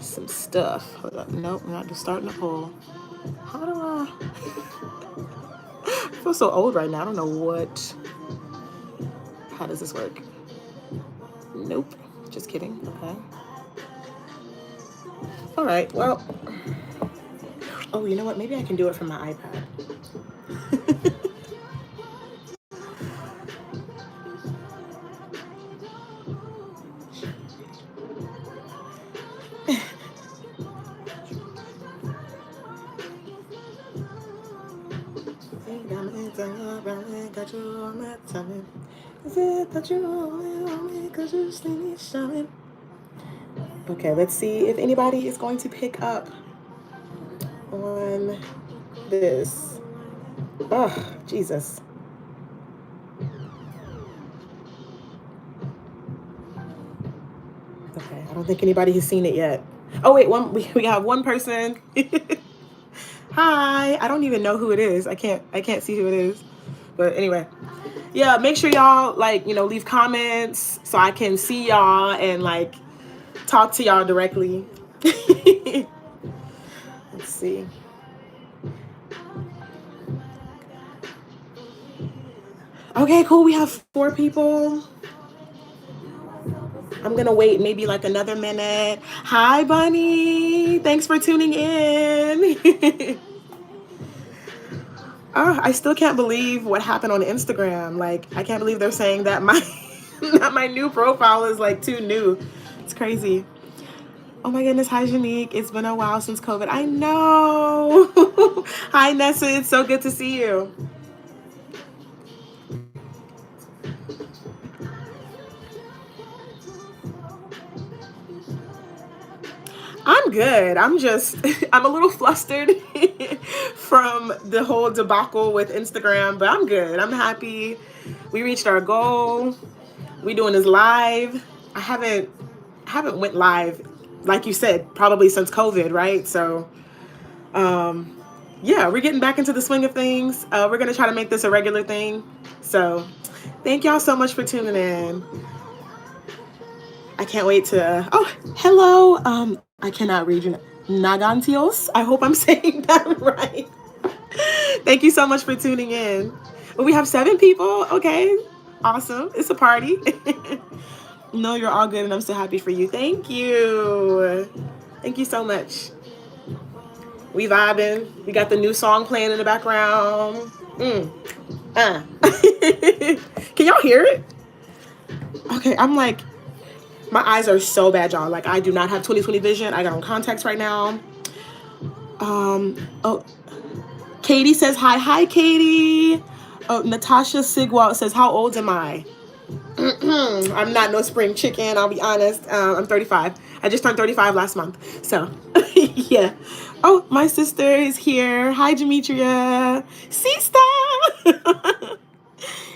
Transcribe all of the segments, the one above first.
some stuff. Hold up. Nope, I'm not just starting a poll. How do I feel so old right now. I don't know what. How does this work? Nope. Just kidding. Okay. All right. Well. Oh, you know what? Maybe I can do it from my iPad. Okay, let's see if anybody is going to pick up on this. Oh, Jesus. Okay, I don't think anybody has seen it yet. Oh wait, we have one person. Hi, I don't even know who it is. I can't see who it is. But anyway, yeah, make sure y'all leave comments so I can see y'all and talk to y'all directly. Let's see. Okay, cool. We have 4 people. I'm gonna wait maybe another minute. Hi, Bunny. Thanks for tuning in. I still can't believe what happened on Instagram. I can't believe they're saying that my new profile is too new. It's crazy. Oh my goodness. Hi, Janique. It's been a while since COVID. I know. Hi, Nessa. It's so good to see you. I'm good. I'm a little flustered from the whole debacle with Instagram, but I'm good. I'm happy. We reached our goal. We doing this live. I haven't went live, like you said, probably since COVID, right? So, yeah, we're getting back into the swing of things. We're going to try to make this a regular thing. So thank y'all so much for tuning in. I can't wait to, oh, hello. I cannot read you. Nagantios. I hope I'm saying that right. Thank you so much for tuning in. We have 7 people. Okay. Awesome. It's a party. No, you're all good and I'm so happy for you. Thank you. Thank you so much. We vibing. We got the new song playing in the background. Can y'all hear it? Okay, I'm my eyes are so bad, y'all. I do not have 20/20 vision. I got on contacts right now. Oh, Katie says hi. Hi, Katie. Oh, Natasha Sigwalt says, how old am I? I'm not no spring chicken, I'll be honest. I'm 35. I just turned 35 last month. So, yeah. Oh, my sister is here. Hi, Demetria. Sister.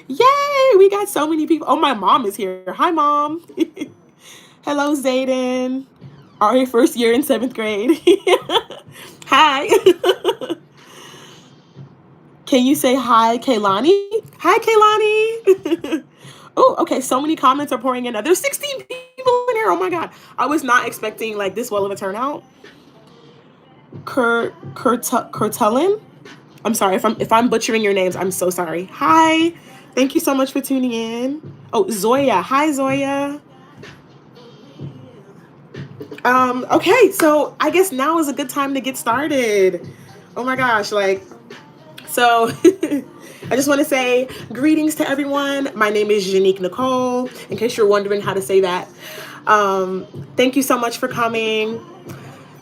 Yay, we got so many people. Oh, my mom is here. Hi, Mom. Hello, Zayden. Our first year in 7th grade. Hi. Can you say hi, Kaylani? Hi, Kaylani. Oh, okay. So many comments are pouring in. There's 16 people in here. Oh my God. I was not expecting this well of a turnout. Kurtulin. I'm sorry if I'm butchering your names. I'm so sorry. Hi. Thank you so much for tuning in. Oh, Zoya. Hi, Zoya. Okay, so I guess now is a good time to get started. Oh my gosh, so I just want to say greetings to everyone. My name is Nicole, in case you're wondering how to say that. Thank you so much for coming.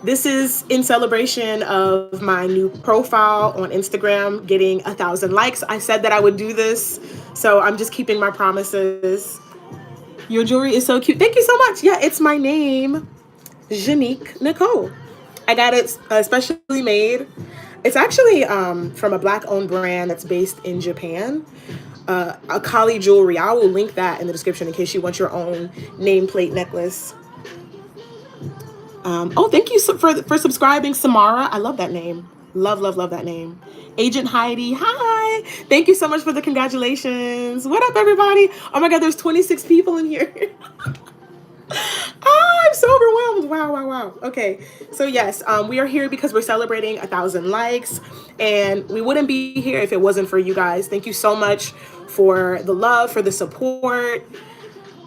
This is in celebration of my new profile on Instagram getting 1,000 likes. I said that I would do this, so I'm just keeping my promises. Your jewelry is so cute. Thank you so much. Yeah, it's my name, Nicole. I got it specially made. It's actually from a Black-owned brand that's based in Japan. Akali Jewelry. I will link that in the description in case you want your own nameplate necklace. Oh, thank you for subscribing, Samara. I love that name. Love that name. Agent Heidi, hi. Thank you so much for the congratulations. What up, everybody? Oh my God, there's 26 people in here. Oh, I'm so overwhelmed. Wow, wow, wow. Okay. So yes, we are here because we're celebrating 1,000 likes, and we wouldn't be here if it wasn't for you guys. Thank you so much for the love, for the support.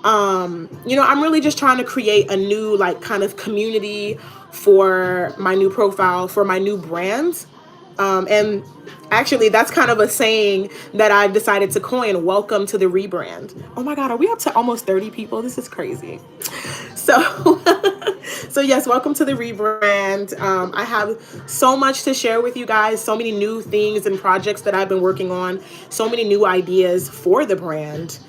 I'm really just trying to create a new like kind of community for my new profile, for my new brand. And actually, that's kind of a saying that I've decided to coin. Welcome to the rebrand. Oh my God, are we up to almost 30 people? This is crazy. So, so yes, welcome to the rebrand. I have so much to share with you guys, so many new things and projects that I've been working on, so many new ideas for the brand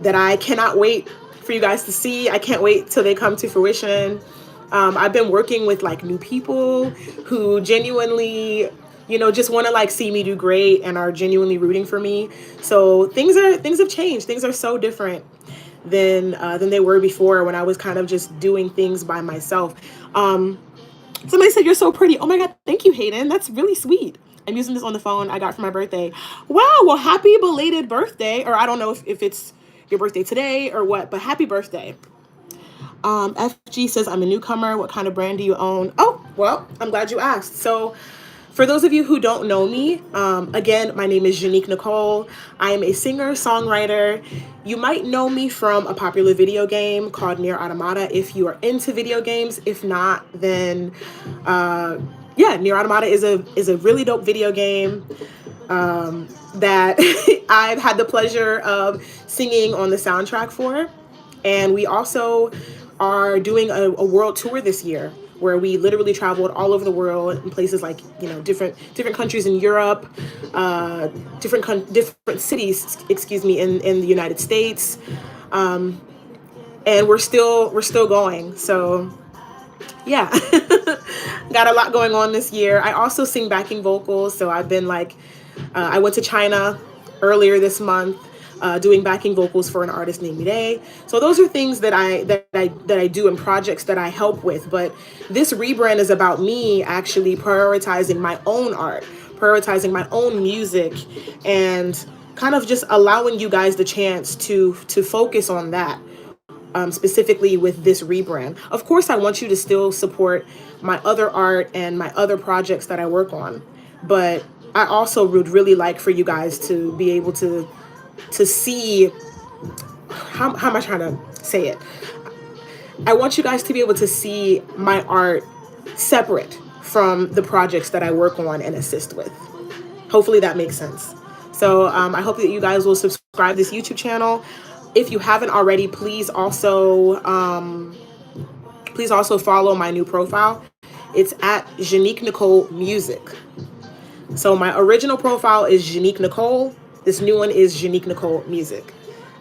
that I cannot wait for you guys to see. I can't wait till they come to fruition. I've been working with like new people who genuinely, just want to like see me do great and are genuinely rooting for me. So things have changed. Things are so different than they were before when I was kind of just doing things by myself. Somebody said you're so pretty. Oh my God, thank you, Hayden. That's really sweet. I'm using this on the phone I got for my birthday. Wow, well, happy belated birthday. Or I don't know if it's your birthday today or what, but happy birthday. FG says, I'm a newcomer. What kind of brand do you own? Oh, well, I'm glad you asked. So for those of you who don't know me, again, my name is Nicole. I am a singer, songwriter. You might know me from a popular video game called Nier Automata if you are into video games. If not, then Nier Automata is a really dope video game that I've had the pleasure of singing on the soundtrack for. And we also are doing a world tour this year where we literally traveled all over the world in places like, different countries in Europe, different cities, in the United States. And we're still going. So yeah, got a lot going on this year. I also sing backing vocals. So I've been I went to China earlier this month, doing backing vocals for an artist named Nicole. So those are things that I do and projects that I help with. But this rebrand is about me actually prioritizing my own art, prioritizing my own music, and kind of just allowing you guys the chance to focus on that. Specifically with this rebrand. Of course, I want you to still support my other art and my other projects that I work on. But I also would really like for you guys to be able to see, how am I trying to say it? I want you guys to be able to see my art separate from the projects that I work on and assist with. Hopefully that makes sense. So I hope that you guys will subscribe to this YouTube channel. If you haven't already, please also follow my new profile. It's at Nicole Music. So my original profile is Nicole. This new one is Nicole Music.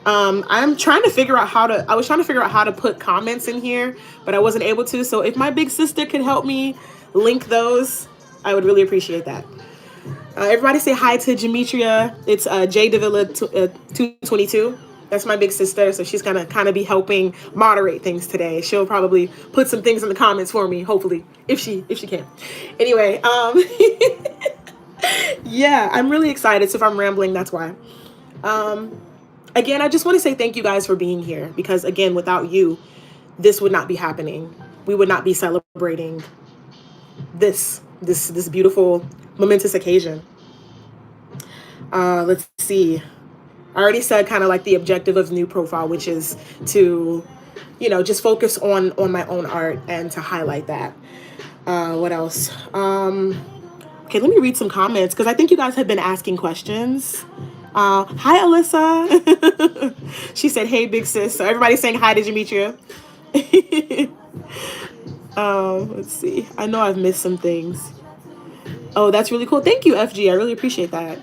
I'm trying to figure out I was trying to figure out how to put comments in here, but I wasn't able to. So if my big sister could help me link those, I would really appreciate that. Everybody say hi to Demetria. It's J Davila 222. That's my big sister, so she's gonna kind of be helping moderate things today. She'll probably put some things in the comments for me, hopefully, if she can. Anyway, yeah, I'm really excited. So if I'm rambling, that's why. Again, I just want to say thank you guys for being here, because again, without you, this would not be happening. We would not be celebrating this beautiful, momentous occasion. Let's see. I already said kind of like the objective of the new profile, which is to, just focus on my own art and to highlight that. What else? Okay, let me read some comments because I think you guys have been asking questions. Hi, Alyssa. She said, hey, big sis. So everybody's saying hi to Demetria. Let's see. I know I've missed some things. Oh, that's really cool. Thank you, FG. I really appreciate that.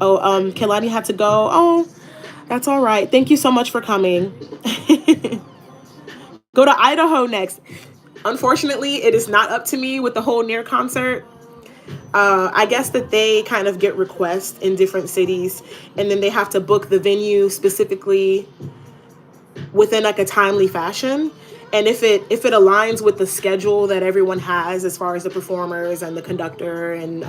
Oh, Kelani had to go. Oh, that's all right. Thank you so much for coming. Go to Idaho next. Unfortunately, it is not up to me with the whole Nier concert. I guess that they kind of get requests in different cities, and then they have to book the venue specifically within like a timely fashion. And if it aligns with the schedule that everyone has as far as the performers and the conductor and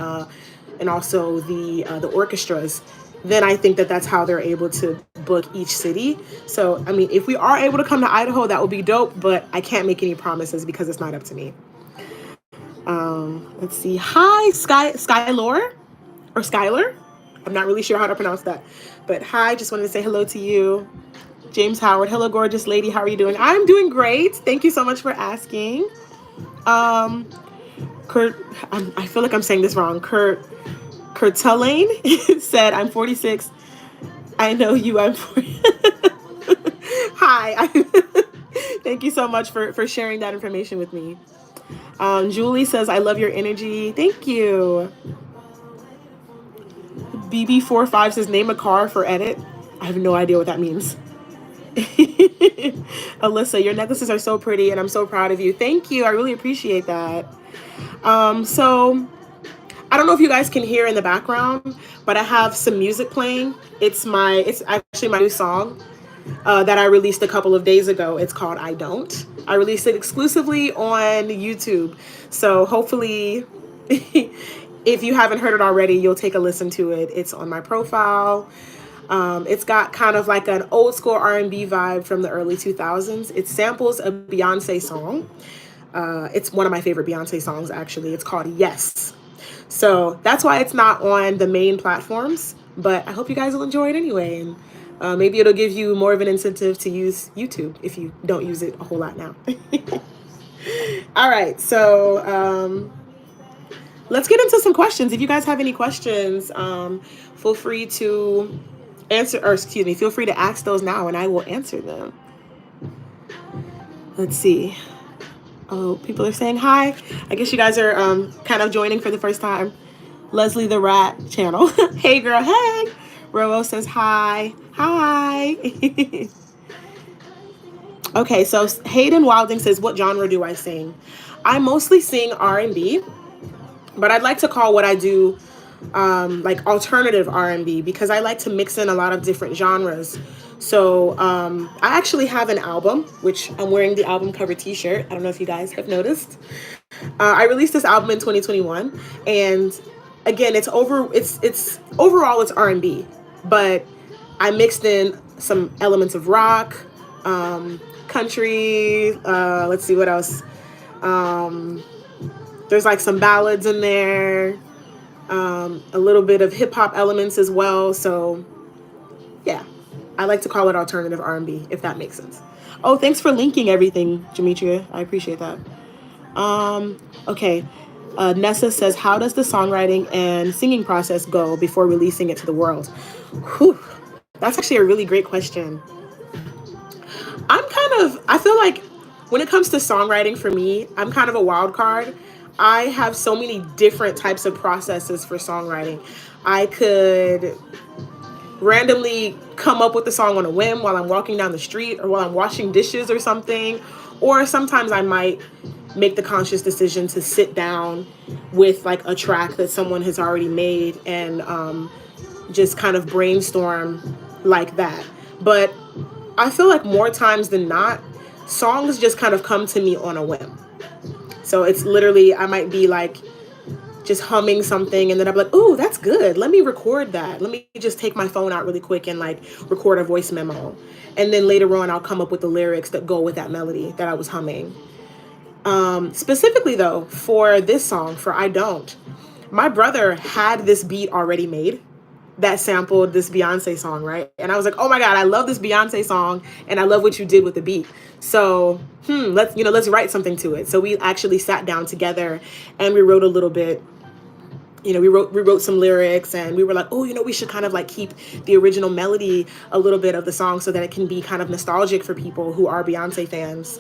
also the orchestras, then I think that that's how they're able to book each city. So, I mean, if we are able to come to Idaho, that would be dope, but I can't make any promises because it's not up to me. Let's see. Hi, Skylor or Skylar. I'm not really sure how to pronounce that. But hi, just wanted to say hello to you. James Howard. Hello, gorgeous lady. How are you doing? I'm doing great. Thank you so much for asking. Kurt, I feel like I'm saying this wrong. Kurtulaine said, I'm 46. I know you. I'm 40. Hi. Thank you so much for sharing that information with me. Julie says, I love your energy. Thank you. BB45 says, name a car for edit. I have no idea what that means. Alyssa, your necklaces are so pretty and I'm so proud of you. Thank you. I really appreciate that. So I don't know if you guys can hear in the background, but I have some music playing. It's actually my new song that I released a couple of days ago. It's called I Don't. I released it exclusively on YouTube. So hopefully if you haven't heard it already, you'll take a listen to it. It's on my profile. It's got kind of like an old school R&B vibe from the early 2000s. It samples a Beyonce song. It's one of my favorite Beyonce songs, actually. It's called Yes. So that's why it's not on the main platforms, but I hope you guys will enjoy it anyway. And maybe it'll give you more of an incentive to use YouTube if you don't use it a whole lot now. All right, so let's get into some questions. If you guys have any questions, feel free to feel free to ask those now and I will answer them. Let's see. Oh, people are saying hi. I guess you guys are kind of joining for the first time. Leslie the Rat channel. Hey girl, hey. Roro says hi. Hi. Okay, so Hayden Wilding says, what genre do I sing? I mostly sing R&B, but I'd like to call what I do like alternative R&B because I like to mix in a lot of different genres. So I actually have an album, which I'm wearing the album cover t-shirt. I don't know if you guys have noticed. I released this album in 2021, and again, it's overall it's R&B, but I mixed in some elements of rock, country. Let's see what else. There's like some ballads in there, a little bit of hip hop elements as well. So yeah, I like to call it alternative R&B, if that makes sense. Oh, thanks for linking everything, Demetria. I appreciate that. Okay. Nessa says, how does the songwriting and singing process go before releasing it to the world? Whew. That's actually a really great question. I feel like when it comes to songwriting for me, I'm kind of a wild card. I have so many different types of processes for songwriting. I could randomly come up with a song on a whim while I'm walking down the street or while I'm washing dishes or something. Or sometimes I might make the conscious decision to sit down with like a track that someone has already made and just kind of brainstorm like that. But I feel like more times than not, songs just kind of come to me on a whim. So it's literally, I might be like just humming something and then I'm like, ooh, that's good. Let me record that. Let me just take my phone out really quick and like record a voice memo. And then later on, I'll come up with the lyrics that go with that melody that I was humming. Specifically though, for this song, for I Don't, my brother had this beat already made that sampled this Beyonce song, right? And I was like, oh my God, I love this Beyonce song and I love what you did with the beat. So, let's write something to it. So we actually sat down together and we wrote a little bit. We wrote some lyrics and we were like, oh, we should kind of like keep the original melody a little bit of the song so that it can be kind of nostalgic for people who are Beyonce fans.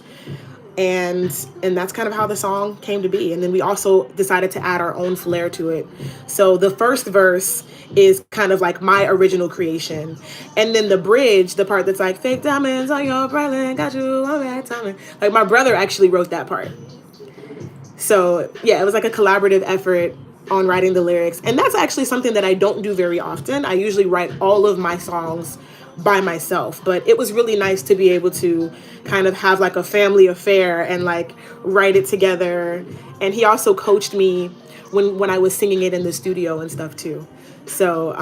And that's kind of how the song came to be. And then we also decided to add our own flair to it. So the first verse is kind of like my original creation. And then the bridge, the part that's like, fake diamonds on your bralin, got you on that time. Like my brother actually wrote that part. So yeah, it was like a collaborative effort on writing the lyrics. And that's actually something that I don't do very often. I usually write all of my songs by myself, but it was really nice to be able to kind of have like a family affair and like write it together. And he also coached me when I was singing it in the studio and stuff too. So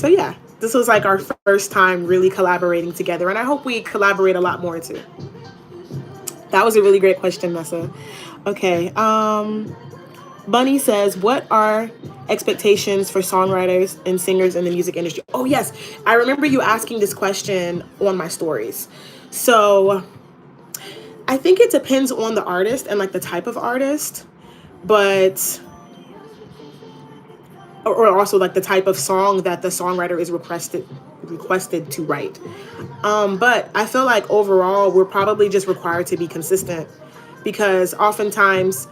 yeah, This was like our first time really collaborating together, and I hope we collaborate a lot more too. That was a really great question, Nessa. Okay. Bunny says, what are expectations for songwriters and singers in the music industry? Oh, yes. I remember you asking this question on my stories. So I think it depends on the artist and like the type of artist, but or also like the type of song that the songwriter is requested to write. But I feel like overall we're probably just required to be consistent, because oftentimes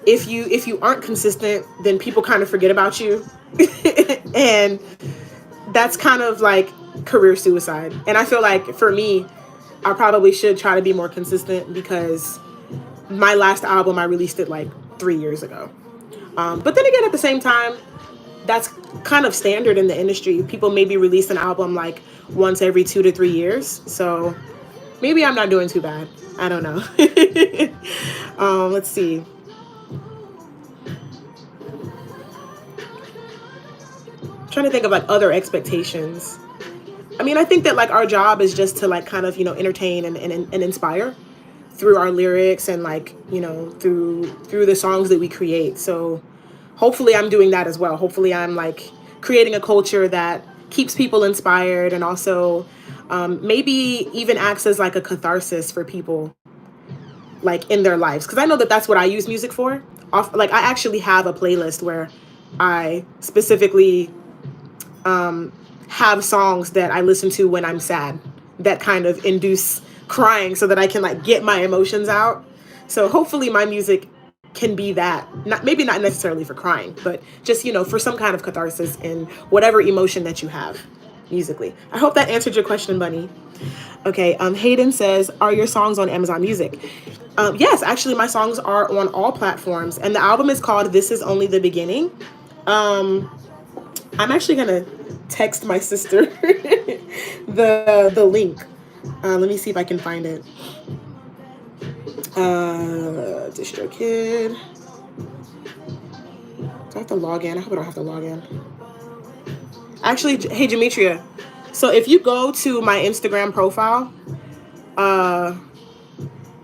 if you aren't consistent, then people kind of forget about you. And that's kind of like career suicide. And I feel like for me, I probably should try to be more consistent, because my last album I released it like 3 years ago. But then again, at the same time, that's kind of standard in the industry. People maybe release an album like once every 2 to 3 years. So maybe I'm not doing too bad. I don't know. Let's see. I'm trying to think of like other expectations. I mean, I think that like our job is just to like kind of, entertain and inspire through our lyrics and like, through the songs that we create. So hopefully I'm doing that as well. Hopefully I'm like creating a culture that keeps people inspired, and also maybe even acts as like a catharsis for people like in their lives. Because I know that that's what I use music for. Like I actually have a playlist where I specifically have songs that I listen to when I'm sad that kind of induce crying, so that I can like get my emotions out. So hopefully my music can be that, maybe not necessarily for crying, but just, for some kind of catharsis in whatever emotion that you have musically. I hope that answered your question, Bunny. Okay. Hayden says, are your songs on Amazon Music? Yes, actually my songs are on all platforms, and the album is called This Is Only the Beginning. I'm actually going to text my sister the link. Let me see if I can find it. DistroKid. Do I have to log in? I hope I don't have to log in. Actually, hey, Demetria. So if you go to my Instagram profile,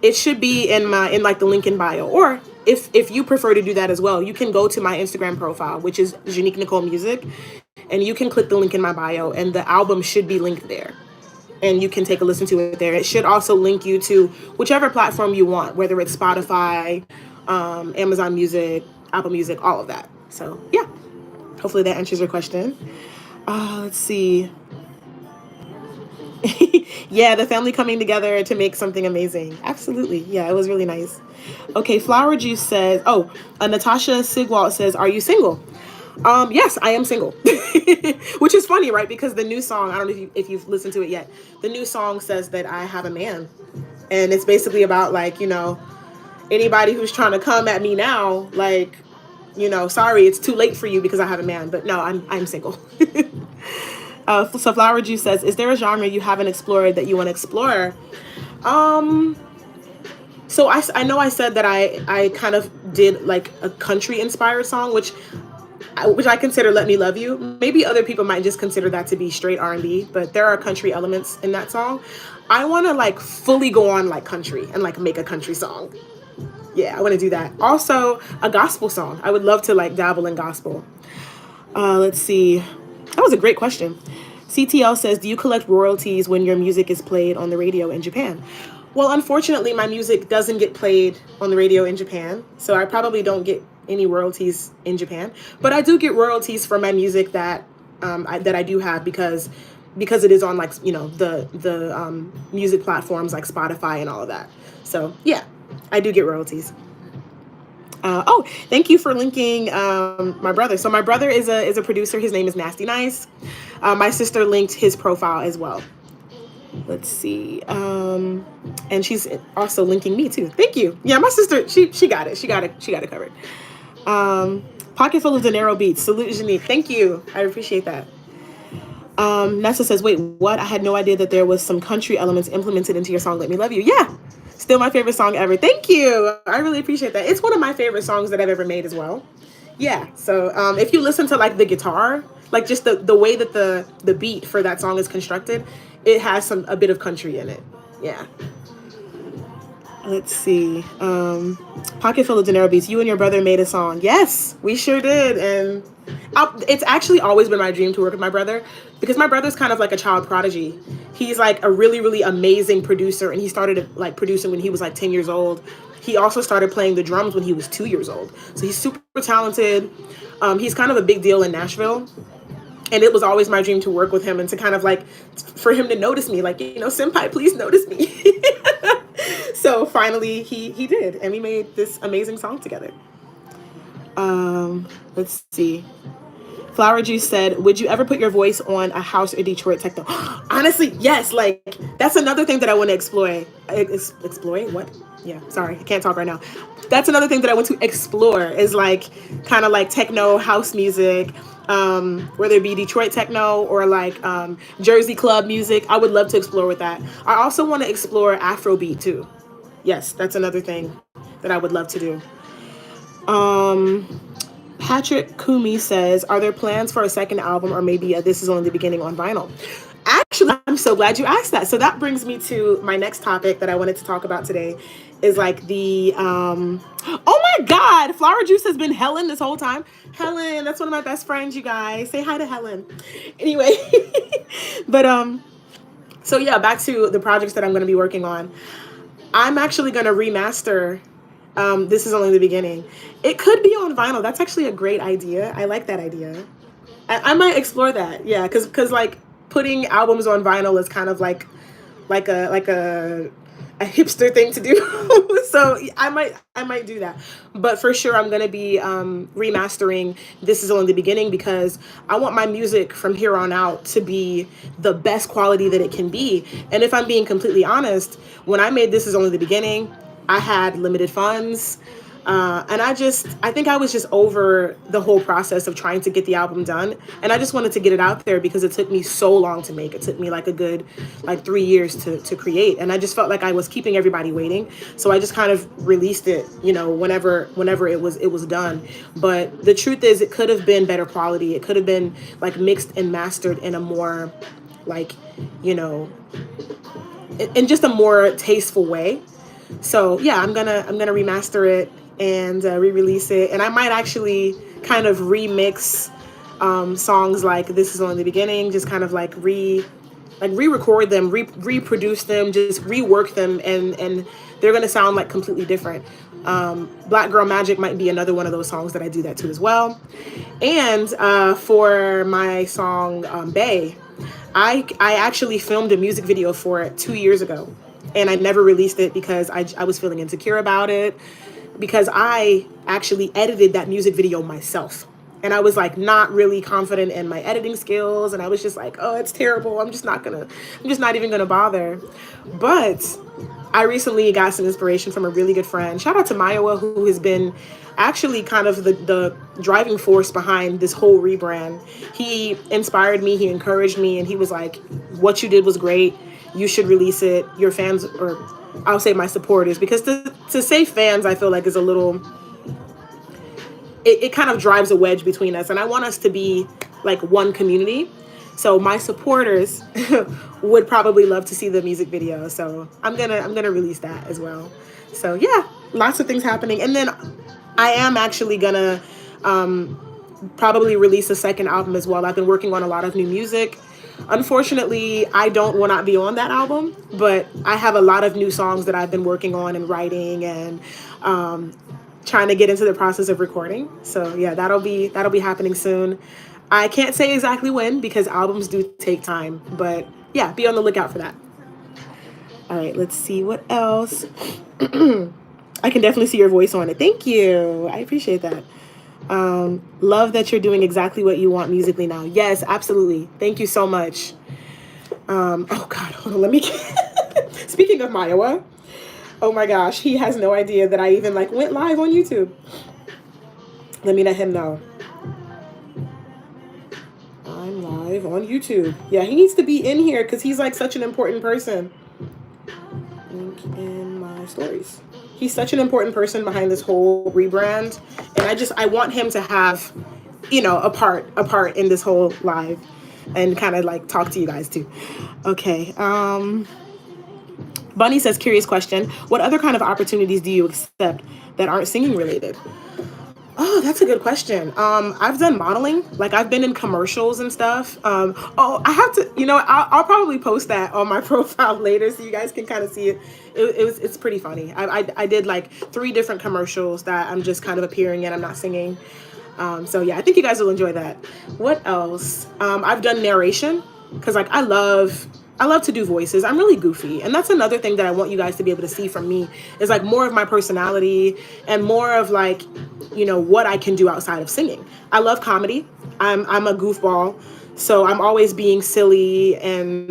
it should be in like the link in bio. Or if you prefer to do that as well, you can go to my Instagram profile, which is Unique Nicole Music, and you can click the link in my bio, and the album should be linked there. And you can take a listen to it there. It should also link you to whichever platform you want, whether it's Spotify, Amazon Music, Apple Music, all of that. So yeah, hopefully that answers your question. Let's see. Yeah, the family coming together to make something amazing. Absolutely. Yeah, it was really nice. Okay, Flower Juice says, Natasha Sigwalt says, are you single? Yes, I am single. Which is funny, right? Because the new song, I don't know if you've listened to it yet. The new song says that I have a man. And it's basically about like, anybody who's trying to come at me now, like, sorry, it's too late for you because I have a man. But no, I'm single. So Flower Juice says, is there a genre you haven't explored that you want to explore? So I know I said that I kind of did like a country inspired song, which I consider Let Me Love You. Maybe other people might just consider that to be straight R&B, but there are country elements in that song. I want to like fully go on like country and like make a country song. Yeah, I want to do that. Also, a gospel song. I would love to like dabble in gospel. Let's see. That was a great question. CTL says, do you collect royalties when your music is played on the radio in Japan? Well, unfortunately, my music doesn't get played on the radio in Japan, so I probably don't get any royalties in Japan. But I do get royalties for my music that I do have because it is on like the music platforms like Spotify and all of that. So yeah, I do get royalties. Thank you for linking my brother. So my brother is a producer. His name is Nasty Nice. My sister linked his profile as well. Let's see. And she's also linking me too. Thank you. Yeah, my sister, she got it. She got it covered. Pocket full of dinero beats. Salute, Janique. Thank you. I appreciate that. Nessa says, wait, what? I had no idea that there was some country elements implemented into your song, Let Me Love You. Yeah. Still my favorite song ever. Thank you. I really appreciate that. It's one of my favorite songs that I've ever made as well. Yeah. So if you listen to like the guitar, like just the way that the beat for that song is constructed, it has a bit of country in it. Yeah. Let's see. Pocket full of dinero beats. You and your brother made a song. Yes, we sure did. And it's actually always been my dream to work with my brother, because my brother's kind of like a child prodigy. He's like a really, really amazing producer, and he started like producing when he was like 10 years old. He also started playing the drums when he was 2 years old. So he's super talented. He's kind of a big deal in Nashville. And it was always my dream to work with him and to kind of like, for him to notice me, like, you know, senpai, please notice me. So finally he did, and we made this amazing song together. Let's see. Flower Juice said, would you ever put your voice on a house or Detroit techno? Honestly, yes. Like, that's another thing that I want to explore. Explore? What? Yeah, sorry, I can't talk right now. That's another thing that I want to explore, is like kind of like techno house music, whether it be Detroit techno or like Jersey club music. I would love to explore with that. I also want to explore Afrobeat too. Yes, that's another thing that I would love to do. Patrick Kumi says, are there plans for a second album, or maybe This Is Only the Beginning on vinyl? Actually, I'm so glad you asked that. So that brings me to my next topic that I wanted to talk about today, is like the, oh my God, Flower Juice has been Helen this whole time. Helen, that's one of my best friends, you guys. Say hi to Helen. Anyway, but so yeah, back to the projects that I'm going to be working on. I'm actually going to remaster This Is Only the Beginning. It could be on vinyl. That's actually a great idea. I like that idea. I might explore that. Yeah, because like putting albums on vinyl is kind of like a hipster thing to do. So I might do that. But for sure, I'm going to be remastering This Is Only the Beginning, because I want my music from here on out to be the best quality that it can be. And if I'm being completely honest, when I made This Is Only the Beginning, I had limited funds. And I think I was just over the whole process of trying to get the album done. And I just wanted to get it out there because it took me so long to make. It took me like a good 3 years to create. And I just felt like I was keeping everybody waiting. So I just kind of released it, you know, whenever it was done. But the truth is, it could have been better quality. It could have been like mixed and mastered in a more like, you know, in just a more tasteful way. So yeah, I'm gonna remaster it and re-release it, and I might actually kind of remix songs like This Is Only the Beginning, just kind of like re-record them, reproduce them, just rework them, and they're gonna sound like completely different. Black Girl Magic might be another one of those songs that I do that to as well. And for my song Bay, I actually filmed a music video for it 2 years ago. And I never released it because I was feeling insecure about it, because I actually edited that music video myself. And I was like not really confident in my editing skills. And I was just like, oh, it's terrible. I'm just not even gonna bother. But I recently got some inspiration from a really good friend. Shout out to Mayowa, who has been actually kind of the driving force behind this whole rebrand. He inspired me, he encouraged me, and he was like, what you did was great. You should release it. Your fans, or I'll say my supporters, because to say fans, I feel like is a little, it kind of drives a wedge between us. And I want us to be like one community. So my supporters would probably love to see the music video. So I'm gonna release that as well. So yeah, lots of things happening. And then I am actually gonna probably release a second album as well. I've been working on a lot of new music. Unfortunately, I will not be on that album, but I have a lot of new songs that I've been working on and writing and trying to get into the process of recording. So yeah, that'll be happening soon. I can't say exactly when, because albums do take time, but yeah, be on the lookout for that. All right, let's see what else. I can definitely see your voice on it. Thank you. I appreciate that. Love that you're doing exactly what you want musically now. Yes, absolutely. Thank you so much. Oh God, hold on, let me speaking of Mayowa, oh my gosh, he has no idea that I even like went live on YouTube. Let me let him know. I'm live on YouTube. Yeah, he needs to be in here because he's like such an important person. Link in my stories. He's such an important person behind this whole rebrand, and I want him to have a part in this whole live, and kind of like talk to you guys too. Okay. Bunny says, curious question. What other kind of opportunities do you accept that aren't singing related? Oh, that's a good question. I've done modeling. Like I've been in commercials and stuff. Oh, I have to. I'll probably post that on my profile later so you guys can kind of see it. It's pretty funny. I did like 3 different commercials that I'm just kind of appearing in. I'm not singing. So yeah, I think you guys will enjoy that. What else? I've done narration because like I love to do voices. I'm really goofy. And that's another thing that I want you guys to be able to see from me is like more of my personality and more of like, what I can do outside of singing. I love comedy. I'm a goofball. So I'm always being silly and,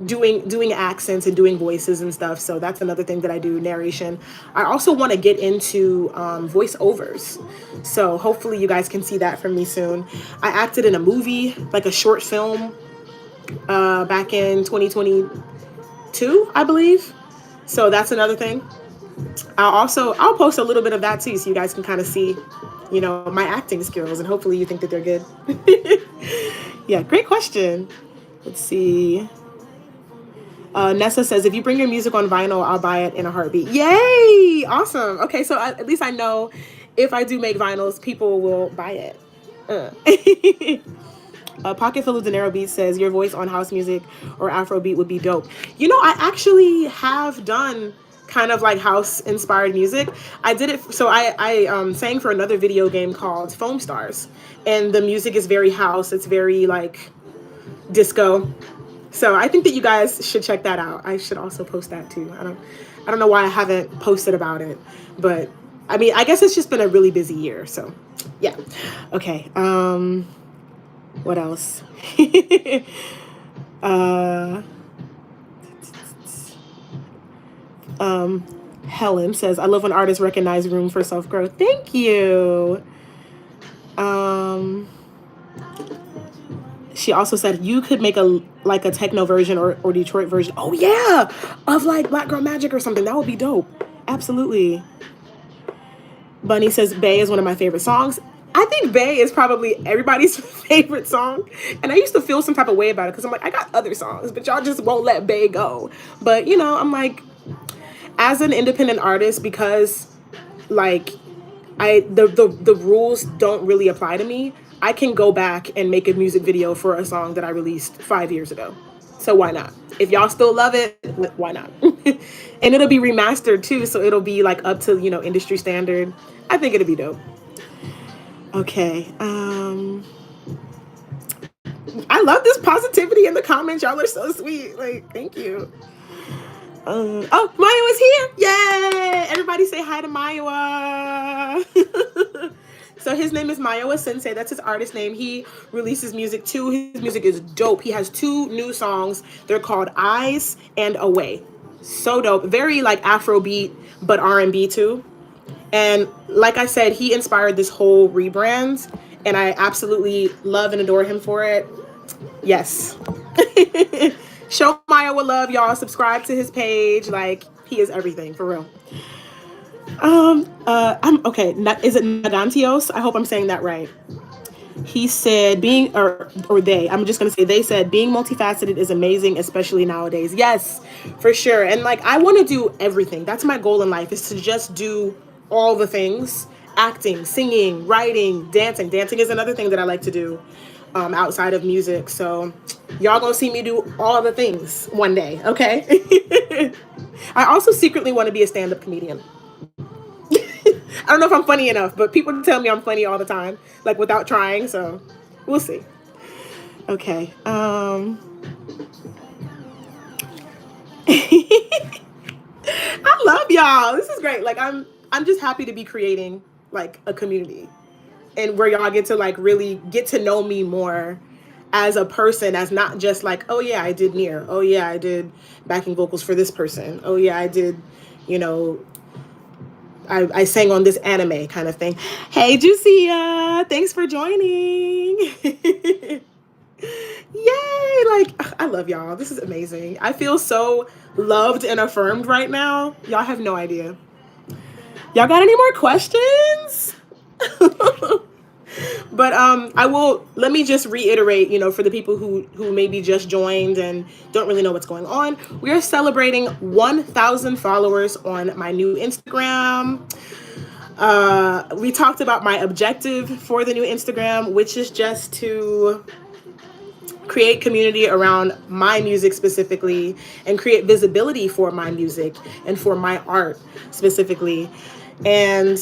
doing accents and doing voices and stuff. So that's another thing that I do, narration. I also want to get into voiceovers. So hopefully you guys can see that from me soon. I acted in a movie, like a short film, back in 2022, I believe. So that's another thing. I'll post a little bit of that too, so you guys can kind of see, my acting skills, and hopefully you think that they're good. Yeah, great question. Let's see. Nessa says, if you bring your music on vinyl, I'll buy it in a heartbeat. Yay! Awesome. Okay, so at least I know if I do make vinyls, people will buy it. Pocket Full of Dinero Beats says, your voice on house music or Afrobeat would be dope. I actually have done kind of like house inspired music. I did it. So I sang for another video game called Foam Stars, and the music is very house. It's very like disco. So I think that you guys should check that out. I should also post that too. I don't know why I haven't posted about it, but I mean, I guess it's just been a really busy year. So yeah. Okay. What else? Helen says, I love when artists recognize room for self-growth. Thank you. She also said you could make a techno version or Detroit version. Oh yeah, of like Black Girl Magic or something. That would be dope. Absolutely. Bunny says Bay is one of my favorite songs. I think Bay is probably everybody's favorite song. And I used to feel some type of way about it because I'm like, I got other songs, but y'all just won't let Bay go. But I'm like, as an independent artist, because like the rules don't really apply to me, I can go back and make a music video for a song that I released 5 years ago. So why not? If y'all still love it, why not? And it'll be remastered too, so it'll be like up to, industry standard. I think it'll be dope. Okay. I love this positivity in the comments. Y'all are so sweet. Like, thank you. Oh, Maiwa's here. Yay! Everybody say hi to Maiwa. So his name is Maiwa Sensei. That's his artist name. He releases music too. His music is dope. He has 2 new songs. They're called Eyes and Away. So dope. Very like Afrobeat, but R&B too. And like I said, he inspired this whole rebrand, and I absolutely love and adore him for it. Yes. Show Maiwa love, y'all. Subscribe to his page. Like, he is everything, for real. I'm okay. Is it Nagantios? I hope I'm saying that right. He said I'm just going to say they said being multifaceted is amazing, especially nowadays. Yes, for sure. And like, I want to do everything. That's my goal in life, is to just do all the things. Acting, singing, writing, dancing. Dancing is another thing that I like to do outside of music. So y'all gonna see me do all the things one day, okay? I also secretly want to be a stand-up comedian. I don't know if I'm funny enough, but people tell me I'm funny all the time, like without trying, so we'll see. Okay. I love y'all. This is great. Like I'm just happy to be creating like a community, and where y'all get to like really get to know me more as a person, as not just like, oh yeah, I did Near. Oh yeah, I did backing vocals for this person. Oh yeah, I did, I sang on this anime kind of thing. Hey, Juicia, thanks for joining. Yay! Like, I love y'all. This is amazing. I feel so loved and affirmed right now. Y'all have no idea. Y'all got any more questions? But let me just reiterate, for the people who maybe just joined and don't really know what's going on. We are celebrating 1,000 followers on my new Instagram. We talked about my objective for the new Instagram, which is just to create community around my music specifically and create visibility for my music and for my art specifically. And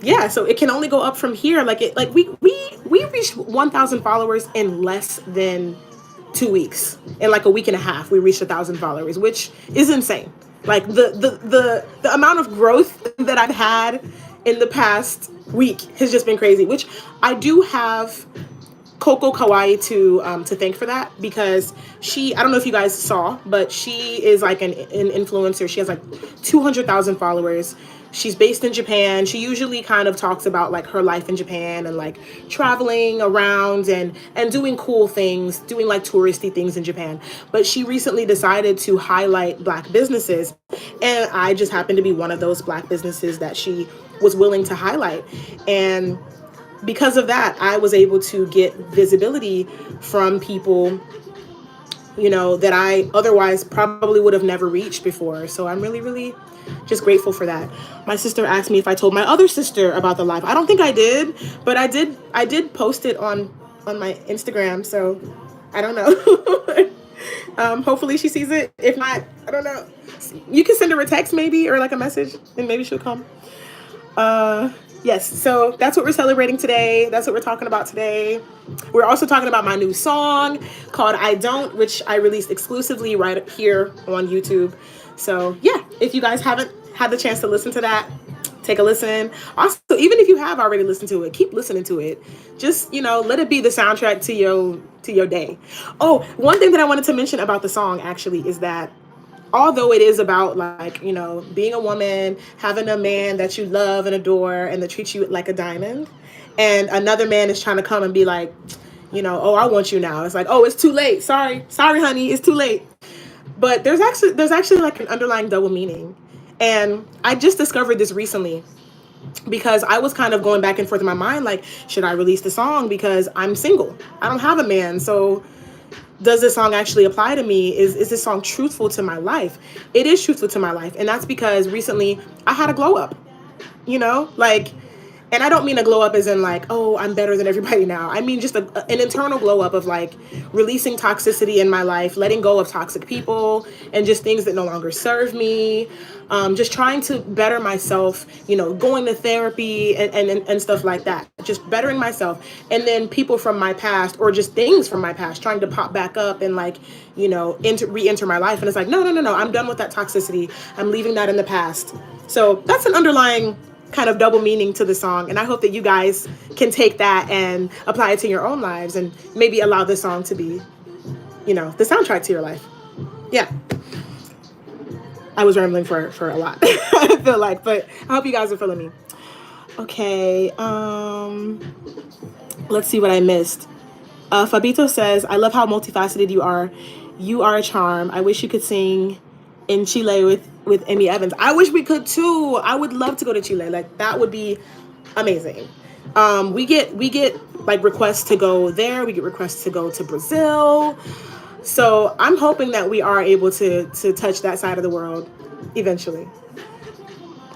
yeah, so it can only go up from here. We reached 1,000 followers in less than 2 weeks. In like a week and a half, we reached 1,000 followers, which is insane. Like the amount of growth that I've had in the past week has just been crazy. Which I do have Coco Kawaii to thank for that, because I don't know if you guys saw, but she is like an influencer. She has like 200,000 followers. She's based in Japan. She usually kind of talks about like her life in Japan and like traveling around and doing cool things, doing like touristy things in Japan. But she recently decided to highlight Black businesses, and I just happened to be one of those Black businesses that she was willing to highlight. And because of that, I was able to get visibility from people, that I otherwise probably would have never reached before. So I'm really, really just grateful for that. My sister asked me if I told my other sister about the live. I don't think I did, but I did post it on my Instagram. So I don't know. Hopefully she sees it. If not, I don't know. You can send her a text maybe, or like a message, and maybe she'll come. Yes, so that's what we're celebrating today. That's what we're talking about today. We're also talking about my new song called I Don't, which I released exclusively right here on YouTube. So yeah, if you guys haven't had the chance to listen to that, take a listen. Also, even if you have already listened to it, keep listening to it. Just, let it be the soundtrack to your day. Oh, one thing that I wanted to mention about the song actually is that although it is about like, being a woman, having a man that you love and adore and that treats you like a diamond, and another man is trying to come and be like, oh, I want you now. It's like, oh, it's too late. Sorry, honey, it's too late. But there's actually like an underlying double meaning. And I just discovered this recently because I was kind of going back and forth in my mind, like, should I release the song because I'm single? I don't have a man. So does this song actually apply to me? Is this song truthful to my life? It is truthful to my life. And that's because recently I had a glow up, and I don't mean a glow up as in like, oh, I'm better than everybody now. I mean just an internal glow up of like releasing toxicity in my life, letting go of toxic people and just things that no longer serve me. Just trying to better myself, going to therapy and stuff like that. Just bettering myself. And then people from my past or just things from my past trying to pop back up and like, re-enter my life. And it's like, no, I'm done with that toxicity. I'm leaving that in the past. So that's an underlying kind of double meaning to the song. And I hope that you guys can take that and apply it to your own lives and maybe allow this song to be, the soundtrack to your life. Yeah. I was rambling for a lot, I feel like, but I hope you guys are feeling me. Okay. Let's see what I missed. Fabito says, I love how multifaceted you are. You are a charm. I wish you could sing in Chile with Emmy Evans. I wish we could too. I would love to go to Chile. Like that would be amazing. We get like requests to go there. We get requests to go to Brazil. So I'm hoping that we are able to touch that side of the world eventually.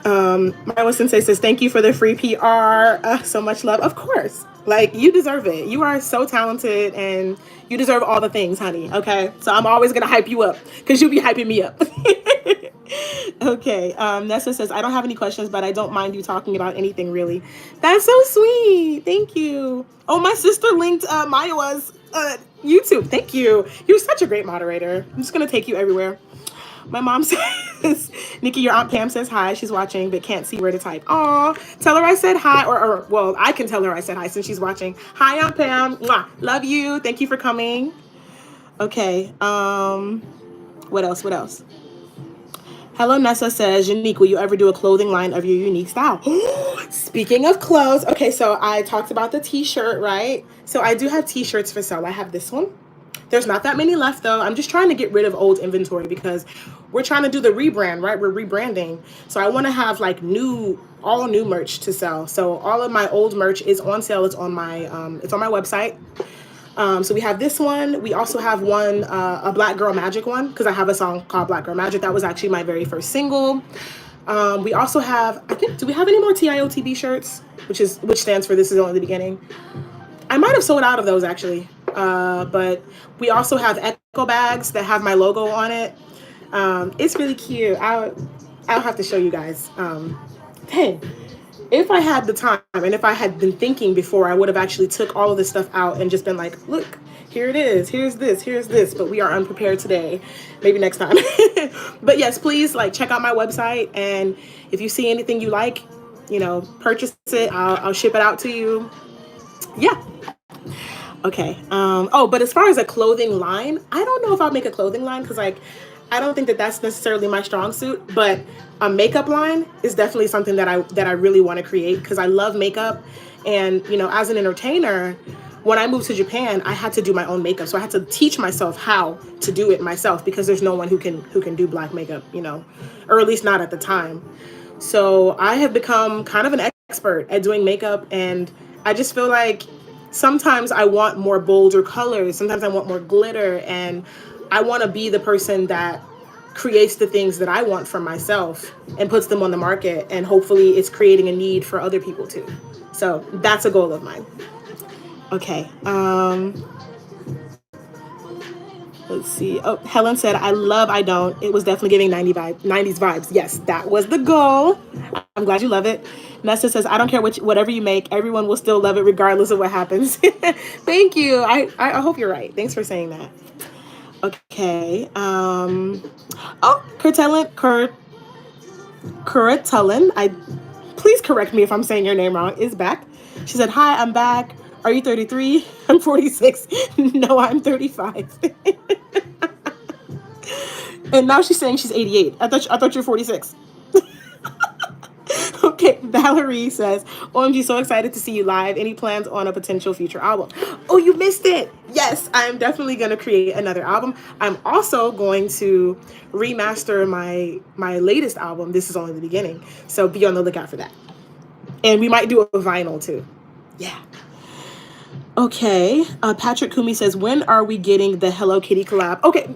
Marla Sensei says, thank you for the free PR. So much love. Of course. Like, you deserve it. You are so talented and you deserve all the things, honey. Okay. So I'm always going to hype you up because you'll be hyping me up. Okay. Nessa says, I don't have any questions, but I don't mind you talking about anything really. That's so sweet. Thank you. Oh, my sister linked Maya's YouTube. Thank you. You're such a great moderator. I'm just going to take you everywhere. My mom says, Nikki, your Aunt Pam says hi. She's watching, but can't see where to type. Aw, tell her I said hi. Or well, I can tell her I said hi since she's watching. Hi, Aunt Pam. Mwah. Love you. Thank you for coming. Okay. What else? Hello, Nessa says, Unique, will you ever do a clothing line of your unique style? Speaking of clothes. Okay, so I talked about the t-shirt, right? So I do have t-shirts for sale. I have this one. There's not that many left though. I'm just trying to get rid of old inventory because we're trying to do the rebrand, right? We're rebranding. So I want to have like all new merch to sell. So all of my old merch is on sale. It's on my website. So we have this one. We also have one, a Black Girl Magic one, because I have a song called Black Girl Magic. That was actually my very first single. We also have, I think, do we have any more TIOTB shirts? Which stands for This Is Only the Beginning. I might have sold out of those actually. But we also have echo bags that have my logo on it. It's really cute. I'll have to show you guys. Dang. If I had the time and if I had been thinking before, I would have actually took all of this stuff out and just been like, look, here it is. Here's this. But we are unprepared today. Maybe next time. But yes, please like check out my website. And if you see anything you like, purchase it. I'll ship it out to you. Yeah. Okay. But as far as a clothing line, I don't know if I'll make a clothing line because I don't think that that's necessarily my strong suit, but a makeup line is definitely something that I really want to create because I love makeup. And, as an entertainer, when I moved to Japan, I had to do my own makeup. So I had to teach myself how to do it myself because there's no one who can do black makeup, or at least not at the time. So I have become kind of an expert at doing makeup, and I just feel like sometimes I want more bolder colors. Sometimes I want more glitter, and I want to be the person that creates the things that I want for myself and puts them on the market. And hopefully it's creating a need for other people too. So that's a goal of mine. Okay. Let's see. Oh, Helen said, I love I Don't. It was definitely giving 90s vibes. Yes, that was the goal. I'm glad you love it. Nessa says, I don't care whatever you make. Everyone will still love it regardless of what happens. Thank you. I hope you're right. Thanks for saying that. Okay. Kuratelin, please correct me if I'm saying your name wrong, is back. She said, hi, I'm back. Are you 33? I'm 46. No, I'm 35. And now she's saying she's 88. I thought you were 46. Okay, Valerie says, OMG, so excited to see you live. Any plans on a potential future album? Oh, you missed it. Yes, I'm definitely going to create another album. I'm also going to remaster my latest album, This Is Only the Beginning. So be on the lookout for that. And we might do a vinyl too. Yeah. Okay, Patrick Kumi says, when are we getting the Hello Kitty collab? Okay,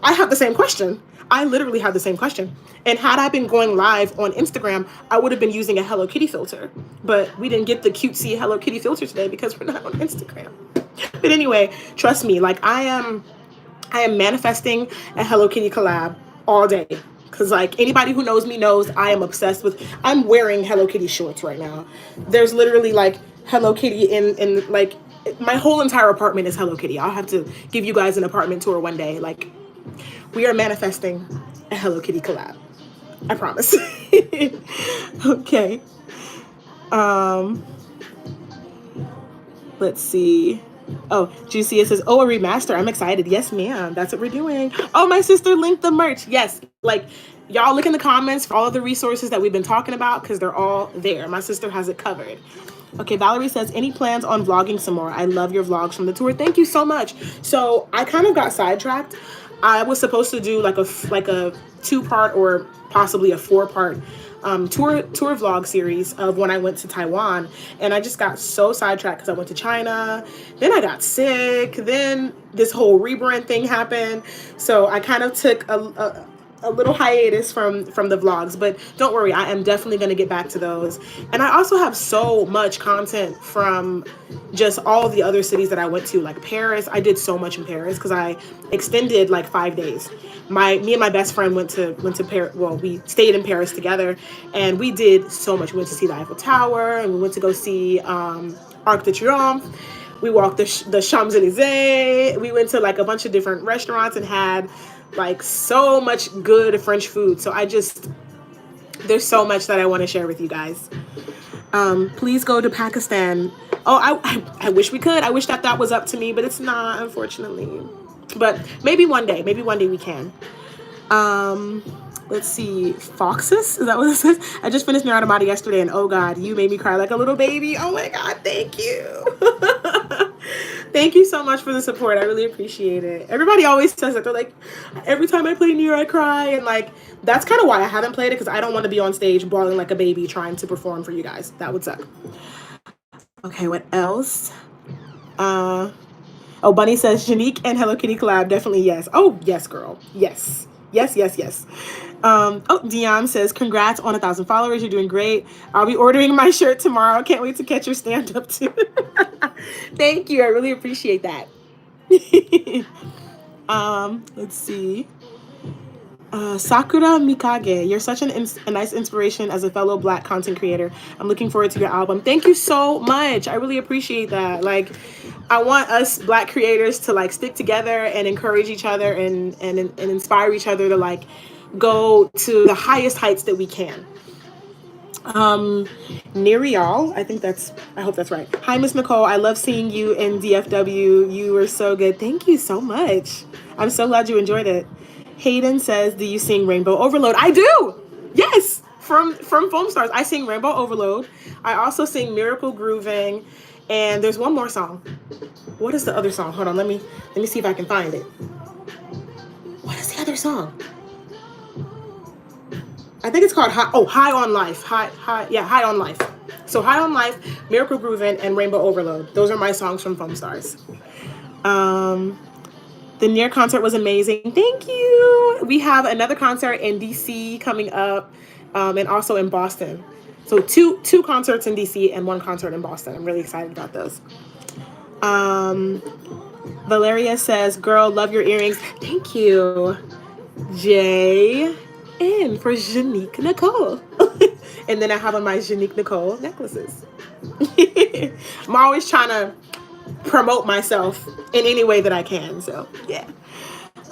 I have the same question. I literally have the same question. And had I been going live on Instagram, I would have been using a Hello Kitty filter. But we didn't get the cutesy Hello Kitty filter today because we're not on Instagram. But anyway, trust me, like I am manifesting a Hello Kitty collab all day. Because like anybody who knows me knows I am obsessed with, I'm wearing Hello Kitty shorts right now. There's literally like Hello Kitty in like, my whole entire apartment is Hello Kitty. I'll have to give you guys an apartment tour one day. Like, we are manifesting a Hello Kitty collab. I promise. Okay. Let's see. Oh, Juicy, it says, oh, a remaster. I'm excited. Yes, ma'am. That's what we're doing. Oh, my sister linked the merch. Yes. Like, y'all look in the comments for all of the resources that we've been talking about because they're all there. My sister has it covered. Okay, Valerie says, any plans on vlogging some more? I love your vlogs from the tour. Thank you so much. So I kind of got sidetracked. I was supposed to do like a 2-part or possibly a 4-part tour vlog series of when I went to Taiwan, and I just got so sidetracked because I went to China, then I got sick, then this whole rebrand thing happened, so I kind of took a little hiatus from the vlogs, but don't worry, I am definitely going to get back to those. And I also have so much content from just all the other cities that I went to, like Paris. I did so much in Paris because I extended like 5 days. Me and my best friend went to Paris. Well, we stayed in Paris together, and we did so much. We went to see the Eiffel Tower, and we went to go see Arc de Triomphe. We walked the Champs-Elysees. We went to like a bunch of different restaurants and had like so much good French food. So there's so much that I want to share with you guys. Please go to Pakistan. Oh, I wish we could. I wish that was up to me, but it's not, unfortunately. But maybe one day we can. Let's see, Foxes, is that what it says? I just finished Naruto Mata yesterday, and oh god, you made me cry like a little baby. Oh my god, thank you. Thank you so much for the support. I really appreciate it. Everybody always says that. They're like, every time I play Nier, I cry. And like, that's kind of why I haven't played it, because I don't want to be on stage bawling like a baby trying to perform for you guys. That would suck. Okay, what else? Oh, Bunny says, Janique and Hello Kitty collab. Definitely yes. Oh, yes, girl. Yes. Yes, yes, yes. Oh, Dion says, congrats on 1,000 followers. You're doing great. I'll be ordering my shirt tomorrow. Can't wait to catch your stand-up too. Thank you. I really appreciate that. Let's see. Sakura Mikage, you're such a nice inspiration as a fellow Black content creator. I'm looking forward to your album. Thank you so much. I really appreciate that. Like, I want us Black creators to like stick together and encourage each other and inspire each other to like go to the highest heights that we can. Nerial, I hope that's right. Hi, Miss Nicole. I love seeing you in DFW. You were so good. Thank you so much. I'm so glad you enjoyed it. Hayden says, do you sing Rainbow Overload? I do. Yes. From Foam Stars, I sing Rainbow Overload. I also sing Miracle Grooving. And there's one more song. What is the other song? Hold on, let me see if I can find it. What is the other song? I think it's called High on Life. High on Life. So High on Life, Miracle Groovin', and Rainbow Overload. Those are my songs from Foam Stars. The Nier concert was amazing. Thank you. We have another concert in DC coming up, and also in Boston. So two concerts in DC and one concert in Boston. I'm really excited about those. Valeria says, girl, love your earrings. Thank you. J N for Janique Nicole. And then I have on my Janique Nicole necklaces. I'm always trying to promote myself in any way that I can. So, yeah.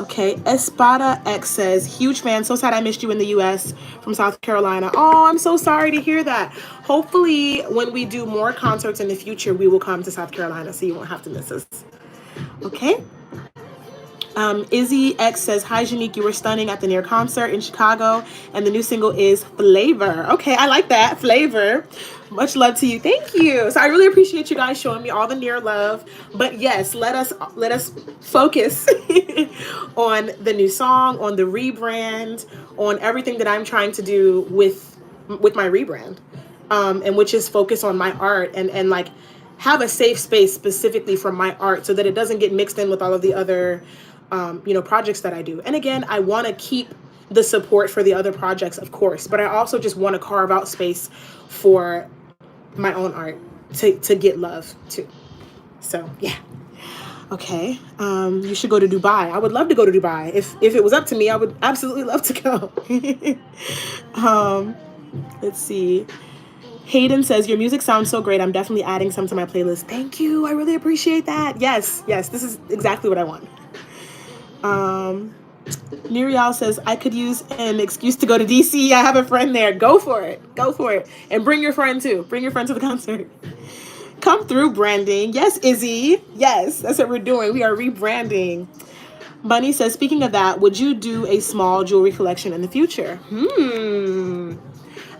Okay, Espada X says, huge fan. So sad I missed you in the U.S. from South Carolina. Oh, I'm so sorry to hear that. Hopefully, when we do more concerts in the future, we will come to South Carolina so you won't have to miss us. Okay. Izzy X says, hi, Janique. You were stunning at the Nier concert in Chicago, and the new single is Flavor. Okay, I like that. Flavor. Much love to you. Thank you. So I really appreciate you guys showing me all the Nier love. But yes, let us focus on the new song, on the rebrand, on everything that I'm trying to do with my rebrand, and which is focus on my art and like have a safe space specifically for my art so that it doesn't get mixed in with all of the other projects that I do. And again, I want to keep the support for the other projects, of course, but I also just want to carve out space for my own art to get love too. So yeah. Okay. You should go to Dubai. I would love to go to Dubai. If it was up to me, I would absolutely love to go. Let's see. Hayden says, your music sounds so great. I'm definitely adding some to my playlist. Thank you. I really appreciate that. Yes, this is exactly what I want. Nerial says, I could use an excuse to go to DC. I have a friend there. Go for it. And bring your friend too. Bring your friend to the concert. Come through, branding. Yes, Izzy. Yes, that's what we're doing. We are rebranding. Bunny says, speaking of that, would you do a small jewelry collection in the future?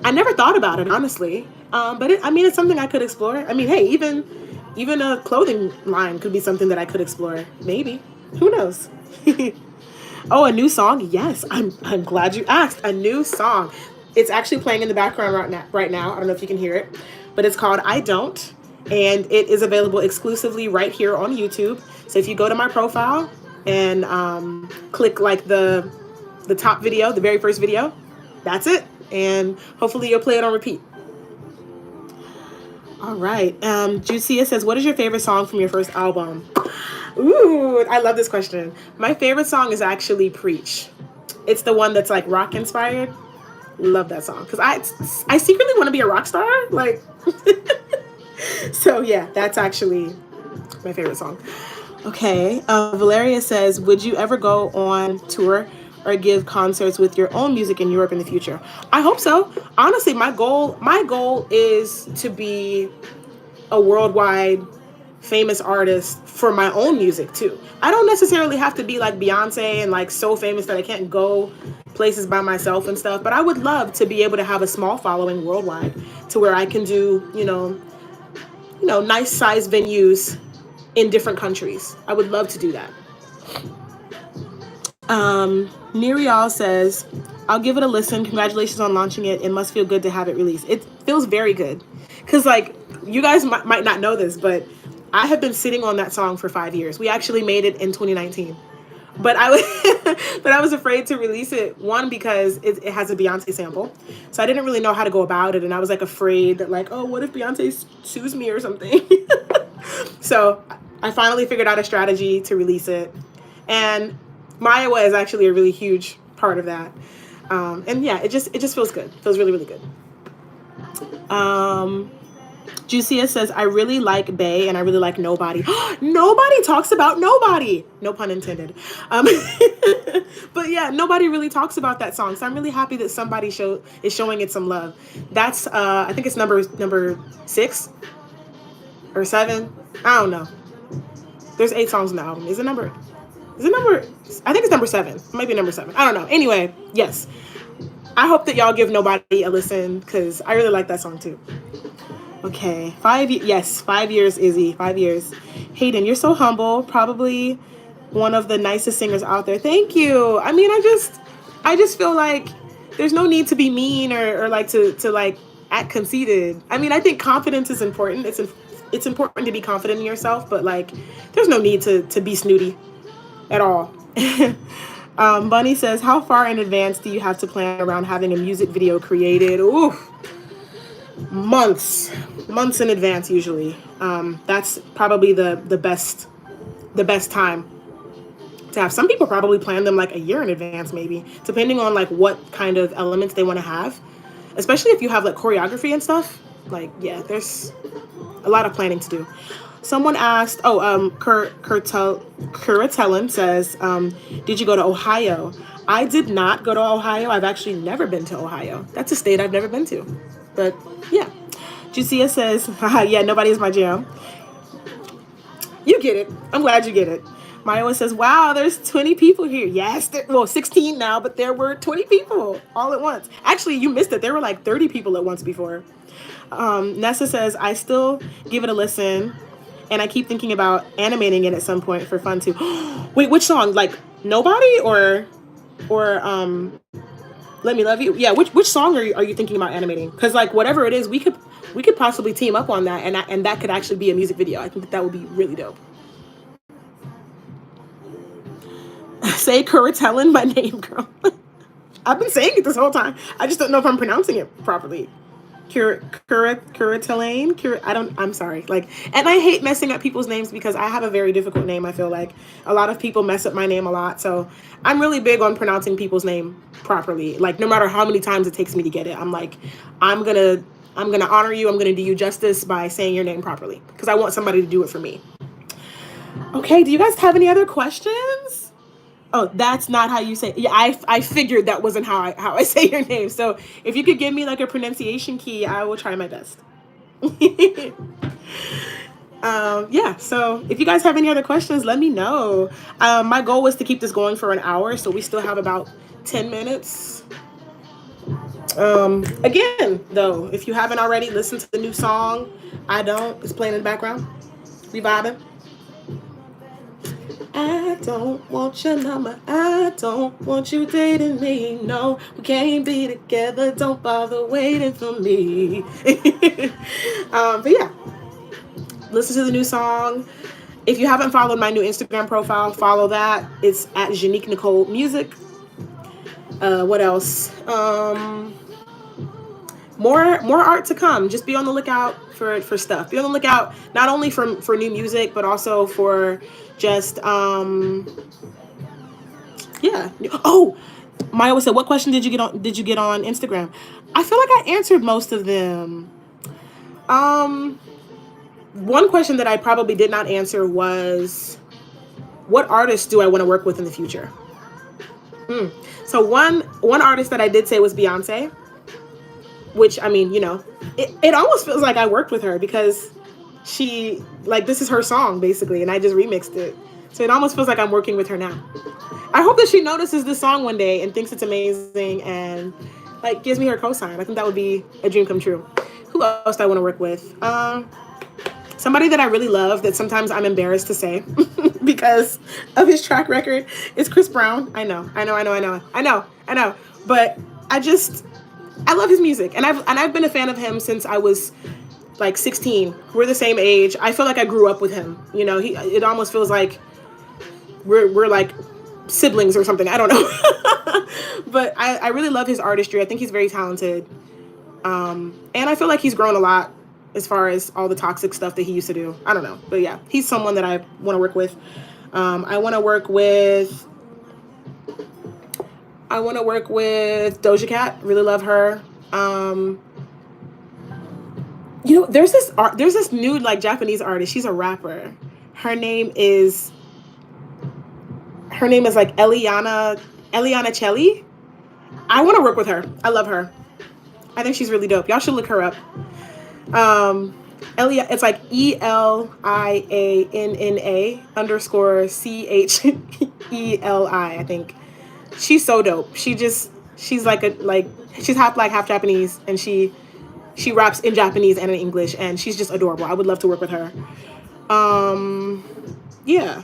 I never thought about it, honestly. But it's something I could explore. I mean, hey, even a clothing line could be something that I could explore. Maybe. Who knows? Oh, a new song? Yes, I'm glad you asked. A new song. It's actually playing in the background right now. I don't know if you can hear it, but it's called I Don't, and it is available exclusively right here on YouTube. So if you go to my profile and click like the top video, the very first video, that's it. And hopefully you'll play it on repeat. All right. Jucia says, what is your favorite song from your first album? Ooh, I love this question. My favorite song is actually Preach. It's the one that's like rock inspired. Love that song because I secretly want to be a rock star. Like, so yeah, that's actually my favorite song. Okay. Valeria says, would you ever go on tour or give concerts with your own music in Europe in the future? I hope so. Honestly, my goal is to be a worldwide famous artist for my own music too. I don't necessarily have to be like Beyonce and like so famous that I can't go places by myself and stuff, but I would love to be able to have a small following worldwide to where I can do, nice size venues in different countries. I would love to do that. Nirial says, I'll give it a listen. Congratulations on launching it. It must feel good to have it released. It feels very good. Because, like, you guys might not know this, but I have been sitting on that song for 5 years. We actually made it in 2019. But I was, but I was afraid to release it. One, because it has a Beyonce sample, so I didn't really know how to go about it, and I was like afraid that, like, oh, what if Beyonce sues me or something? So I finally figured out a strategy to release it, and Maiwa is actually a really huge part of that. And yeah, it just feels good. It feels really, really good. Juicia says, I really like Bay and I really like Nobody. Nobody talks about Nobody. No pun intended. But yeah, nobody really talks about that song. So I'm really happy that somebody is showing it some love. That's, I think it's number 6 or 7. I don't know. There's 8 songs in the album. Is it number? I think it's number 7. Maybe number 7. I don't know. Anyway, yes. I hope that y'all give Nobody a listen because I really like that song too. Okay, 5 yes, 5 years, Izzy, 5 years. Hayden, you're so humble. Probably one of the nicest singers out there. Thank you. I mean, I just feel like there's no need to be mean or like to like act conceited. I mean, I think confidence is important. It's important to be confident in yourself, but like, there's no need to be snooty at all. Bunny says, how far in advance do you have to plan around having a music video created? Ooh, months in advance usually. That's probably the best time to have. Some people probably plan them like a year in advance, maybe, depending on like what kind of elements they want to have, especially if you have like choreography and stuff. Like, yeah, there's a lot of planning to do. Someone asked, Kuratellin says, did you go to Ohio? I did not go to Ohio. I've actually never been to Ohio. That's a state I've never been to. But yeah. Juicia says, yeah, Nobody is my jam. You get it. I'm glad you get it. Maya says, wow, there's 20 people here. Yes, 16 now, but there were 20 people all at once. Actually, you missed it. There were like 30 people at once before. Nessa says, I still give it a listen, and I keep thinking about animating it at some point for fun too. Wait, which song? Like Nobody or Let Me Love You? Yeah, which song are you thinking about animating? Because like whatever it is, we could possibly team up on that, and that could actually be a music video. I think that would be really dope. Say Kuratellin, my name, girl. I've been saying it this whole time. I just don't know if I'm pronouncing it properly. Kuratellin. I'm sorry. Like, and I hate messing up people's names because I have a very difficult name. I feel like a lot of people mess up my name a lot. So I'm really big on pronouncing people's name properly. Like, no matter how many times it takes me to get it, I'm like, I'm gonna honor you. I'm gonna do you justice by saying your name properly because I want somebody to do it for me. Okay. Do you guys have any other questions? Oh, that's not how you say it. Yeah, I figured that wasn't how I say your name. So if you could give me like a pronunciation key, I will try my best. Yeah, so if you guys have any other questions, let me know. My goal was to keep this going for an hour, so we still have about 10 minutes. Again, though, if you haven't already listened to the new song, it's playing in the background. We vibing. I don't want your number. I don't want you dating me. No, we can't be together. Don't bother waiting for me. But yeah, listen to the new song. If you haven't followed my new Instagram profile, follow that. It's at Janique Nicole Music. What else? More art to come. Just be on the lookout for stuff. Be on the lookout not only for new music, but also for just yeah. Oh, Maya said, what question did you get on Instagram? I feel like I answered most of them. One question that I probably did not answer was, what artists do I want to work with in the future? So one artist that I did say was Beyonce, which, I mean, you know, it almost feels like I worked with her because she, like, this is her song basically, and I just remixed it. So it almost feels like I'm working with her now. I hope that she notices this song one day and thinks it's amazing and like gives me her cosign. I think that would be a dream come true. Who else do I want to work with? Somebody that I really love that sometimes I'm embarrassed to say because of his track record is Chris Brown. I know. But I love his music, and I've been a fan of him since I was like 16. We're the same age. I feel like I grew up with him. You know, it almost feels like we're like siblings or something. I don't know. But I really love his artistry. I think he's very talented. And I feel like he's grown a lot as far as all the toxic stuff that he used to do. I don't know. But yeah, he's someone that I want to work with. I want to work with Doja Cat. Really love her. You know, there's this new like Japanese artist. She's a rapper. Her name is like Eliana Chelly. I want to work with her. I love her. I think she's really dope. Y'all should look her up. It's like ELIANNA_CHELI, I think. She's so dope. She's she's half black, half Japanese, and she raps in Japanese and in English, and she's just adorable. I would love to work with her. Yeah.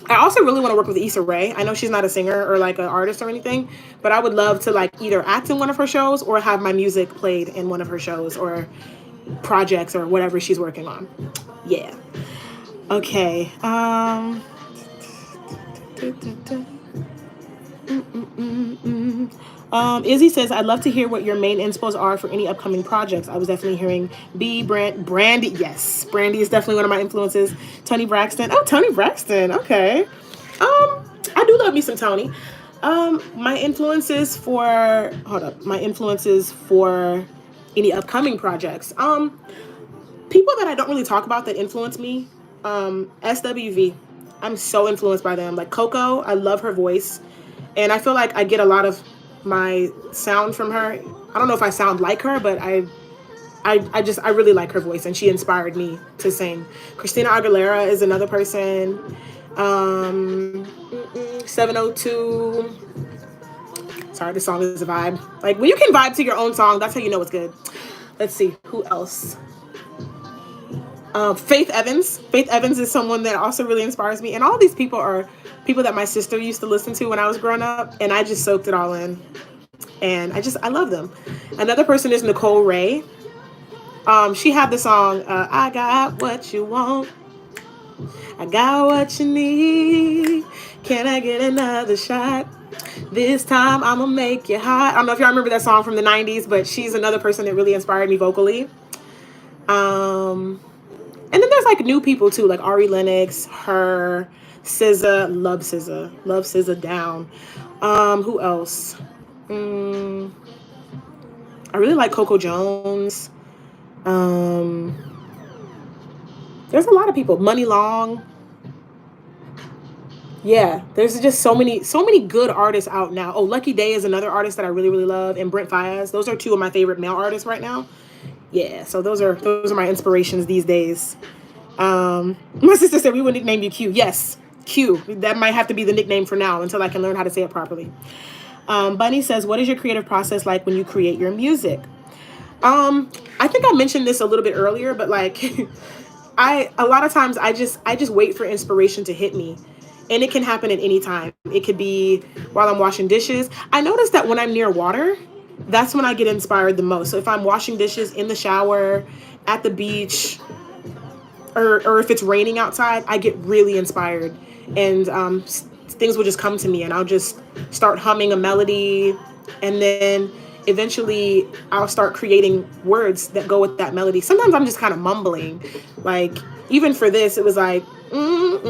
I also really want to work with Issa Rae. I know she's not a singer or like an artist or anything, but I would love to like either act in one of her shows or have my music played in one of her shows or projects or whatever she's working on. Yeah. Okay. Izzy says, I'd love to hear what your main inspos are for any upcoming projects. I was definitely hearing Brandy. Yes, Brandy is definitely one of my influences. Toni Braxton. Oh, Toni Braxton. Okay. I do love me some Toni. My influences for any upcoming projects. People that I don't really talk about that influence me. SWV. I'm so influenced by them. Like Coco, I love her voice. And I feel like I get a lot of my sound from her. I don't know if I sound like her, but I really like her voice, and she inspired me to sing. Christina Aguilera is another person. 702. Sorry, this song is a vibe. Like when you can vibe to your own song, that's how you know it's good. Let's see, who else? Faith Evans. Faith Evans is someone that also really inspires me. And all these people are people that my sister used to listen to when I was growing up, and I just soaked it all in. And I love them. Another person is Nicole Ray. She had the song, I got what you want. I got what you need. Can I get another shot? This time I'ma make you hot. I don't know if y'all remember that song from the 90s, but she's another person that really inspired me vocally. And then there's like new people too, like Ari Lennox, her, SZA, love SZA down. Who else? I really like Coco Jones. There's a lot of people. Money Long. Yeah, there's just so many good artists out now. Oh, Lucky Day is another artist that I really, really love, and Brent Faiyaz. Those are two of my favorite male artists right now. Yeah, so those are my inspirations these days. My sister said we would nickname you Q. Yes, Q. That might have to be the nickname for now until I can learn how to say it properly. Bunny says, what is your creative process like when you create your music? I think I mentioned this a little bit earlier, but like a lot of times I just wait for inspiration to hit me. And it can happen at any time. It could be while I'm washing dishes. I notice that when I'm near water, that's when I get inspired the most. So if I'm washing dishes in the shower, at the beach, or if it's raining outside, I get really inspired. And things will just come to me, and I'll just start humming a melody. And then eventually I'll start creating words that go with that melody. Sometimes I'm just kind of mumbling. Like, even for this, it was like, like,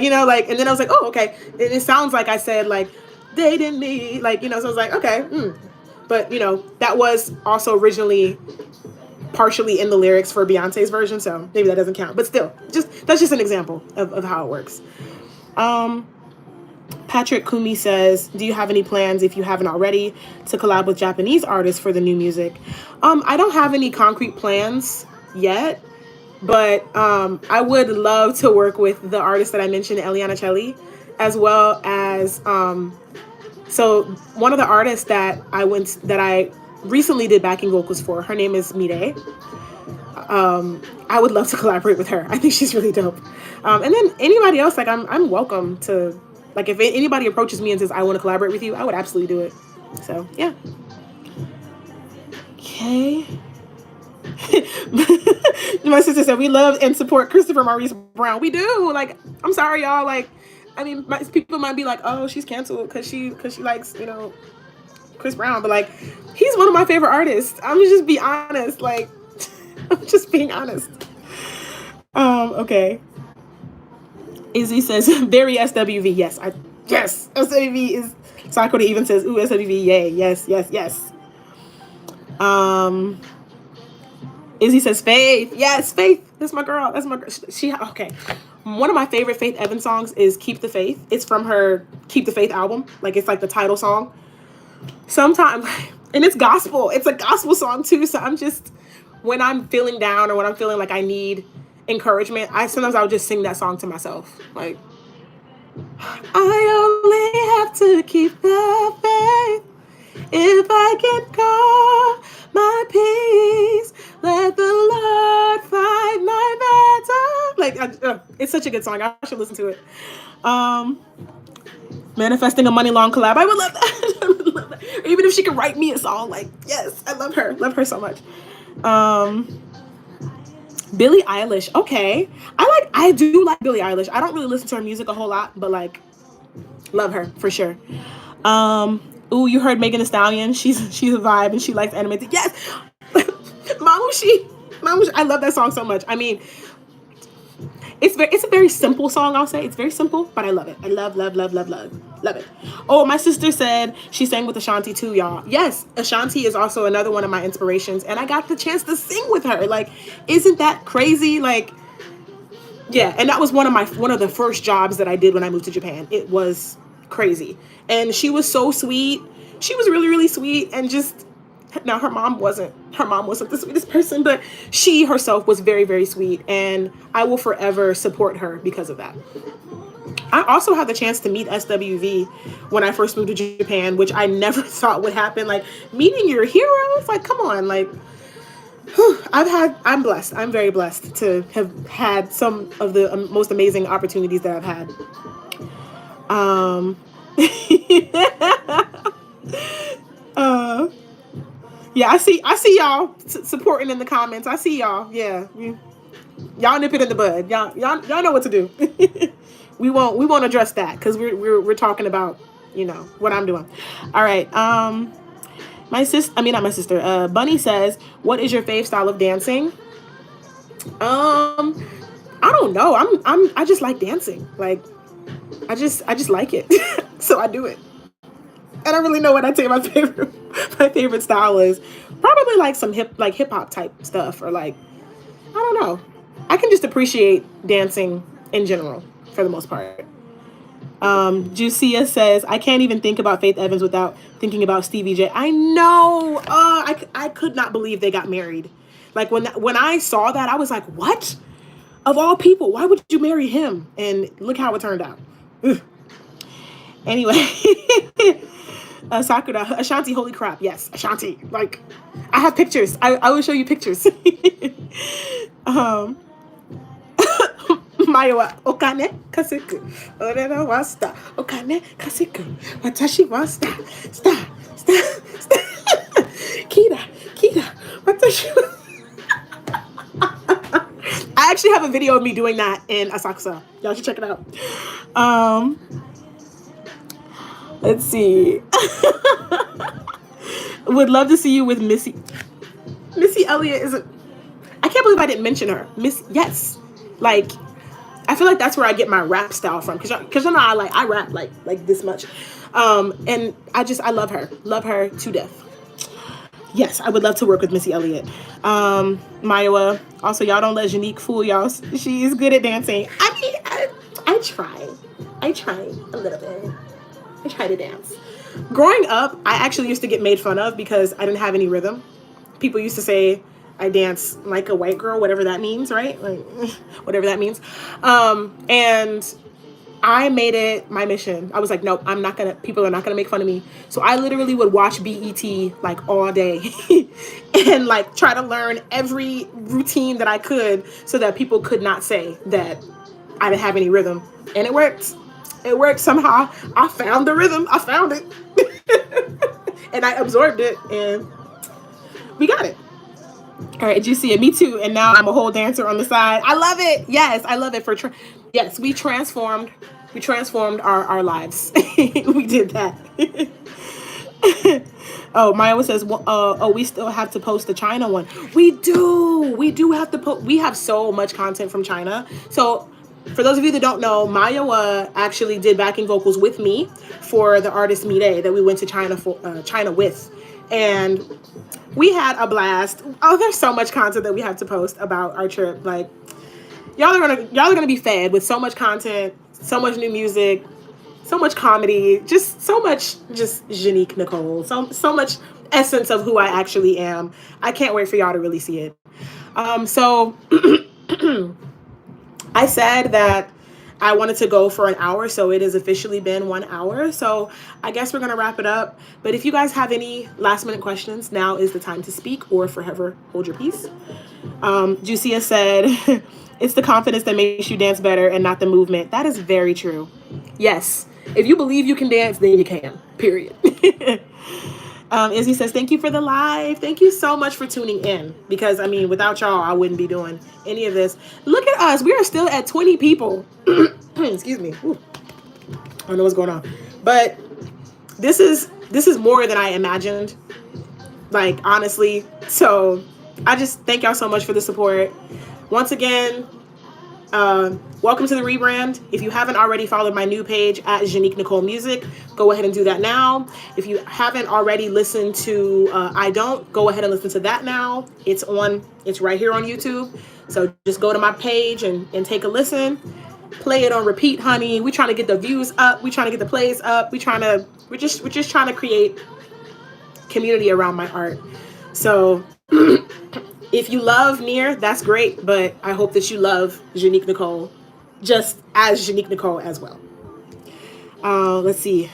you know, like, and then I was like, oh, okay. And it sounds like I said, like, they didn't me, like, you know, so I was like, okay. But, you know, that was also originally partially in the lyrics for Beyonce's version, so maybe that doesn't count. But still, that's just an example of how it works. Patrick Kumi says, do you have any plans, if you haven't already, to collab with Japanese artists for the new music? I don't have any concrete plans yet, but I would love to work with the artist that I mentioned, Eliana Chelly, as well as so one of the artists that I recently did backing vocals for. Her name is Mire. I would love to collaborate with her. I think she's really dope. And then anybody else, like I'm welcome to, like if anybody approaches me and says I want to collaborate with you, I would absolutely do it. So yeah. Okay. My sister said we love and support Christopher Maurice Brown. We do. Like, I'm sorry, y'all. Like, I mean, people might be like, "Oh, she's canceled because she likes, you know, Chris Brown," but like, he's one of my favorite artists. I'm gonna just be honest. Like, I'm just being honest. Okay. Izzy says very SWV. Yes, yes. SWV is. Sakura even says, "Ooh, SWV, yay, yes, yes, yes." Izzy says Faith. Yes, Faith. That's my girl. That's my girl. She okay. One of my favorite Faith Evans songs is "Keep the Faith." It's from her "Keep the Faith" album. Like it's like the title song. Sometimes, and it's gospel. It's a gospel song too. So I'm just, when I'm feeling down or when I'm feeling like I need encouragement, sometimes I would just sing that song to myself. Like, I only have to keep the faith. If I can call my peace, let the Lord fight my battle. Like, it's such a good song. I should listen to it. Manifesting a money long collab. I would love that. I would love that. Or even if she could write me a song, like, yes, I love her. Love her so much. Billie Eilish. Okay. I do like Billie Eilish. I don't really listen to her music a whole lot, but like, love her for sure. Ooh, you heard Megan Thee Stallion. She's a vibe and she likes animated. Yes. Mamushi. I love that song so much. I mean, it's a very simple song, I'll say. It's very simple, but I love it. I love it. Oh, my sister said she sang with Ashanti too, y'all. Yes, Ashanti is also another one of my inspirations, and I got the chance to sing with her. Like, isn't that crazy? Like, yeah, and that was one of the first jobs that I did when I moved to Japan. It was crazy. And she was so sweet. She was really, really sweet, and just, now her mom wasn't the sweetest person, but she herself was very, very sweet, and I will forever support her because of that. I also had the chance to meet SWV when I first moved to Japan, which I never thought would happen. Like, meeting your heroes, like, come on, like, I'm blessed. I'm very blessed to have had some of the most amazing opportunities that I've had. Yeah, I see y'all supporting in the comments. I see y'all. Yeah, y'all nip it in the bud. Y'all know what to do. we won't address that because we're talking about, you know, what I'm doing. All right. Not my sister. Bunny says, "What is your fave style of dancing?" I don't know. I just like dancing. Like, I just like it. So I do it. I don't really know what I'd say my favorite style is. Probably like some hip hop type stuff, or like, I don't know. I can just appreciate dancing in general for the most part. Jucia says, "I can't even think about Faith Evans without thinking about Stevie J." I know. I could not believe they got married. Like, when I saw that, I was like, what? Of all people, why would you marry him? And look how it turned out. Ugh. Anyway. Sakura, Ashanti, holy crap, yes, Ashanti. Like, I have pictures. I will show you pictures. Maya, okane kaseku, orera wasta, okane kaseku, watashi wasta, sta, kira, watashi. I actually have a video of me doing that in Asakusa. Y'all should check it out. Let's see. Would love to see you with Missy. Missy Elliott is I can't believe I didn't mention her. Yes. Like, I feel like that's where I get my rap style from. Cause you know I rap like this much. And I love her. Love her to death. Yes, I would love to work with Missy Elliott. Maya, also, y'all don't let Janique fool y'all. She is good at dancing. I mean, I try. I try a little bit. I try to dance. Growing up, I actually used to get made fun of because I didn't have any rhythm. People used to say I dance like a white girl, whatever that means, right? Like, whatever that means. And I made it my mission. I was like, nope, I'm not gonna, people are not gonna make fun of me. So I literally would watch BET like all day and like try to learn every routine that I could so that people could not say that I didn't have any rhythm. And it worked. It worked somehow. I found the rhythm. I found it. And I absorbed it and we got it. All right, did you see it? Me too. And now I'm a whole dancer on the side. I love it. Yes, I love it. Yes, we transformed. We transformed our lives. We did that. Oh, Maya says, well, oh, we still have to post the China one. We do. We do have to post. We have so much content from China. So for those of you that don't know, Maya actually did backing vocals with me for the artist Meet A that we went to China for, China with. And we had a blast. Oh, there's so much content that we have to post about our trip. Like, y'all are gonna be fed with so much content, so much new music, so much comedy, just so much, just Janique Nicole, so much essence of who I actually am. I can't wait for y'all to really see it. So I said that I wanted to go for an hour, so it has officially been 1 hour. So I guess we're gonna wrap it up. But if you guys have any last minute questions, now is the time to speak, or forever hold your peace. Jucia said, it's the confidence that makes you dance better and not the movement. That is very true. Yes. If you believe you can dance, then you can. Period. Izzy says, thank you for the live. Thank you so much for tuning in. Because, I mean, without y'all, I wouldn't be doing any of this. Look at us. We are still at 20 people. Excuse me. Ooh. I don't know what's going on. But this is more than I imagined. Like, honestly. So I just thank y'all so much for the support. Once again, welcome to the rebrand. If you haven't already followed my new page at Janique Nicole Music, go ahead and do that now. If you haven't already listened to I Don't, go ahead and listen to that now. It's right here on YouTube. So just go to my page and take a listen. Play it on repeat, honey. We're trying to get the views up. We're trying to get the plays up. We're just trying to create community around my art. So if you love Near, that's great, but I hope that you love Janique Nicole just as Janique Nicole as well. Let's see.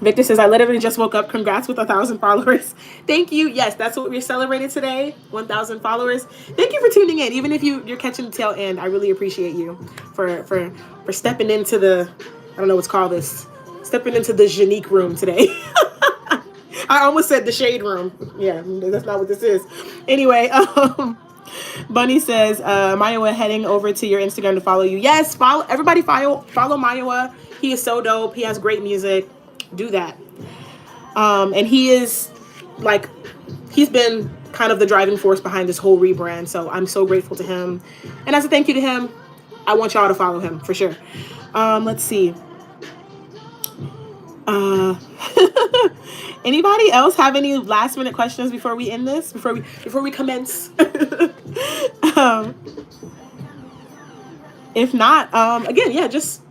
Victor says, I literally just woke up. Congrats with 1,000 followers. Thank you. Yes, that's what we're celebrating today. 1,000 followers. Thank you for tuning in. Even if you're catching the tail end, I really appreciate you for stepping into the, I don't know what's called this, stepping into the Janique room today. I almost said the shade room. Yeah, that's not what this is. Anyway, Bunny says, Mayowa heading over to your Instagram to follow you. Yes, everybody follow Mayowa. He is so dope. He has great music. Do that. And he is like, he's been kind of the driving force behind this whole rebrand. So I'm so grateful to him. And as a thank you to him, I want y'all to follow him for sure. Let's see. Anybody else have any last minute questions before we end this? Before we commence? If not, again, yeah, just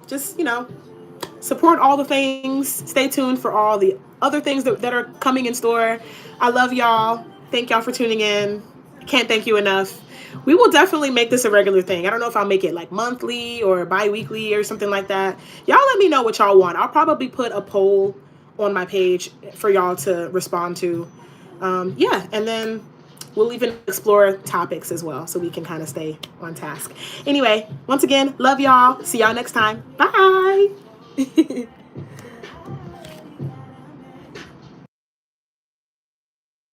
support all the things. Stay tuned for all the other things that are coming in store. I love y'all. Thank y'all for tuning in. Can't thank you enough. We will definitely make this a regular thing. I don't know if I'll make it like monthly or bi-weekly or something like that. Y'all let me know what y'all want. I'll probably put a poll on my page for y'all to respond to. Yeah, and then we'll even explore topics as well so we can kind of stay on task. Anyway, once again, love y'all. See y'all next time. Bye.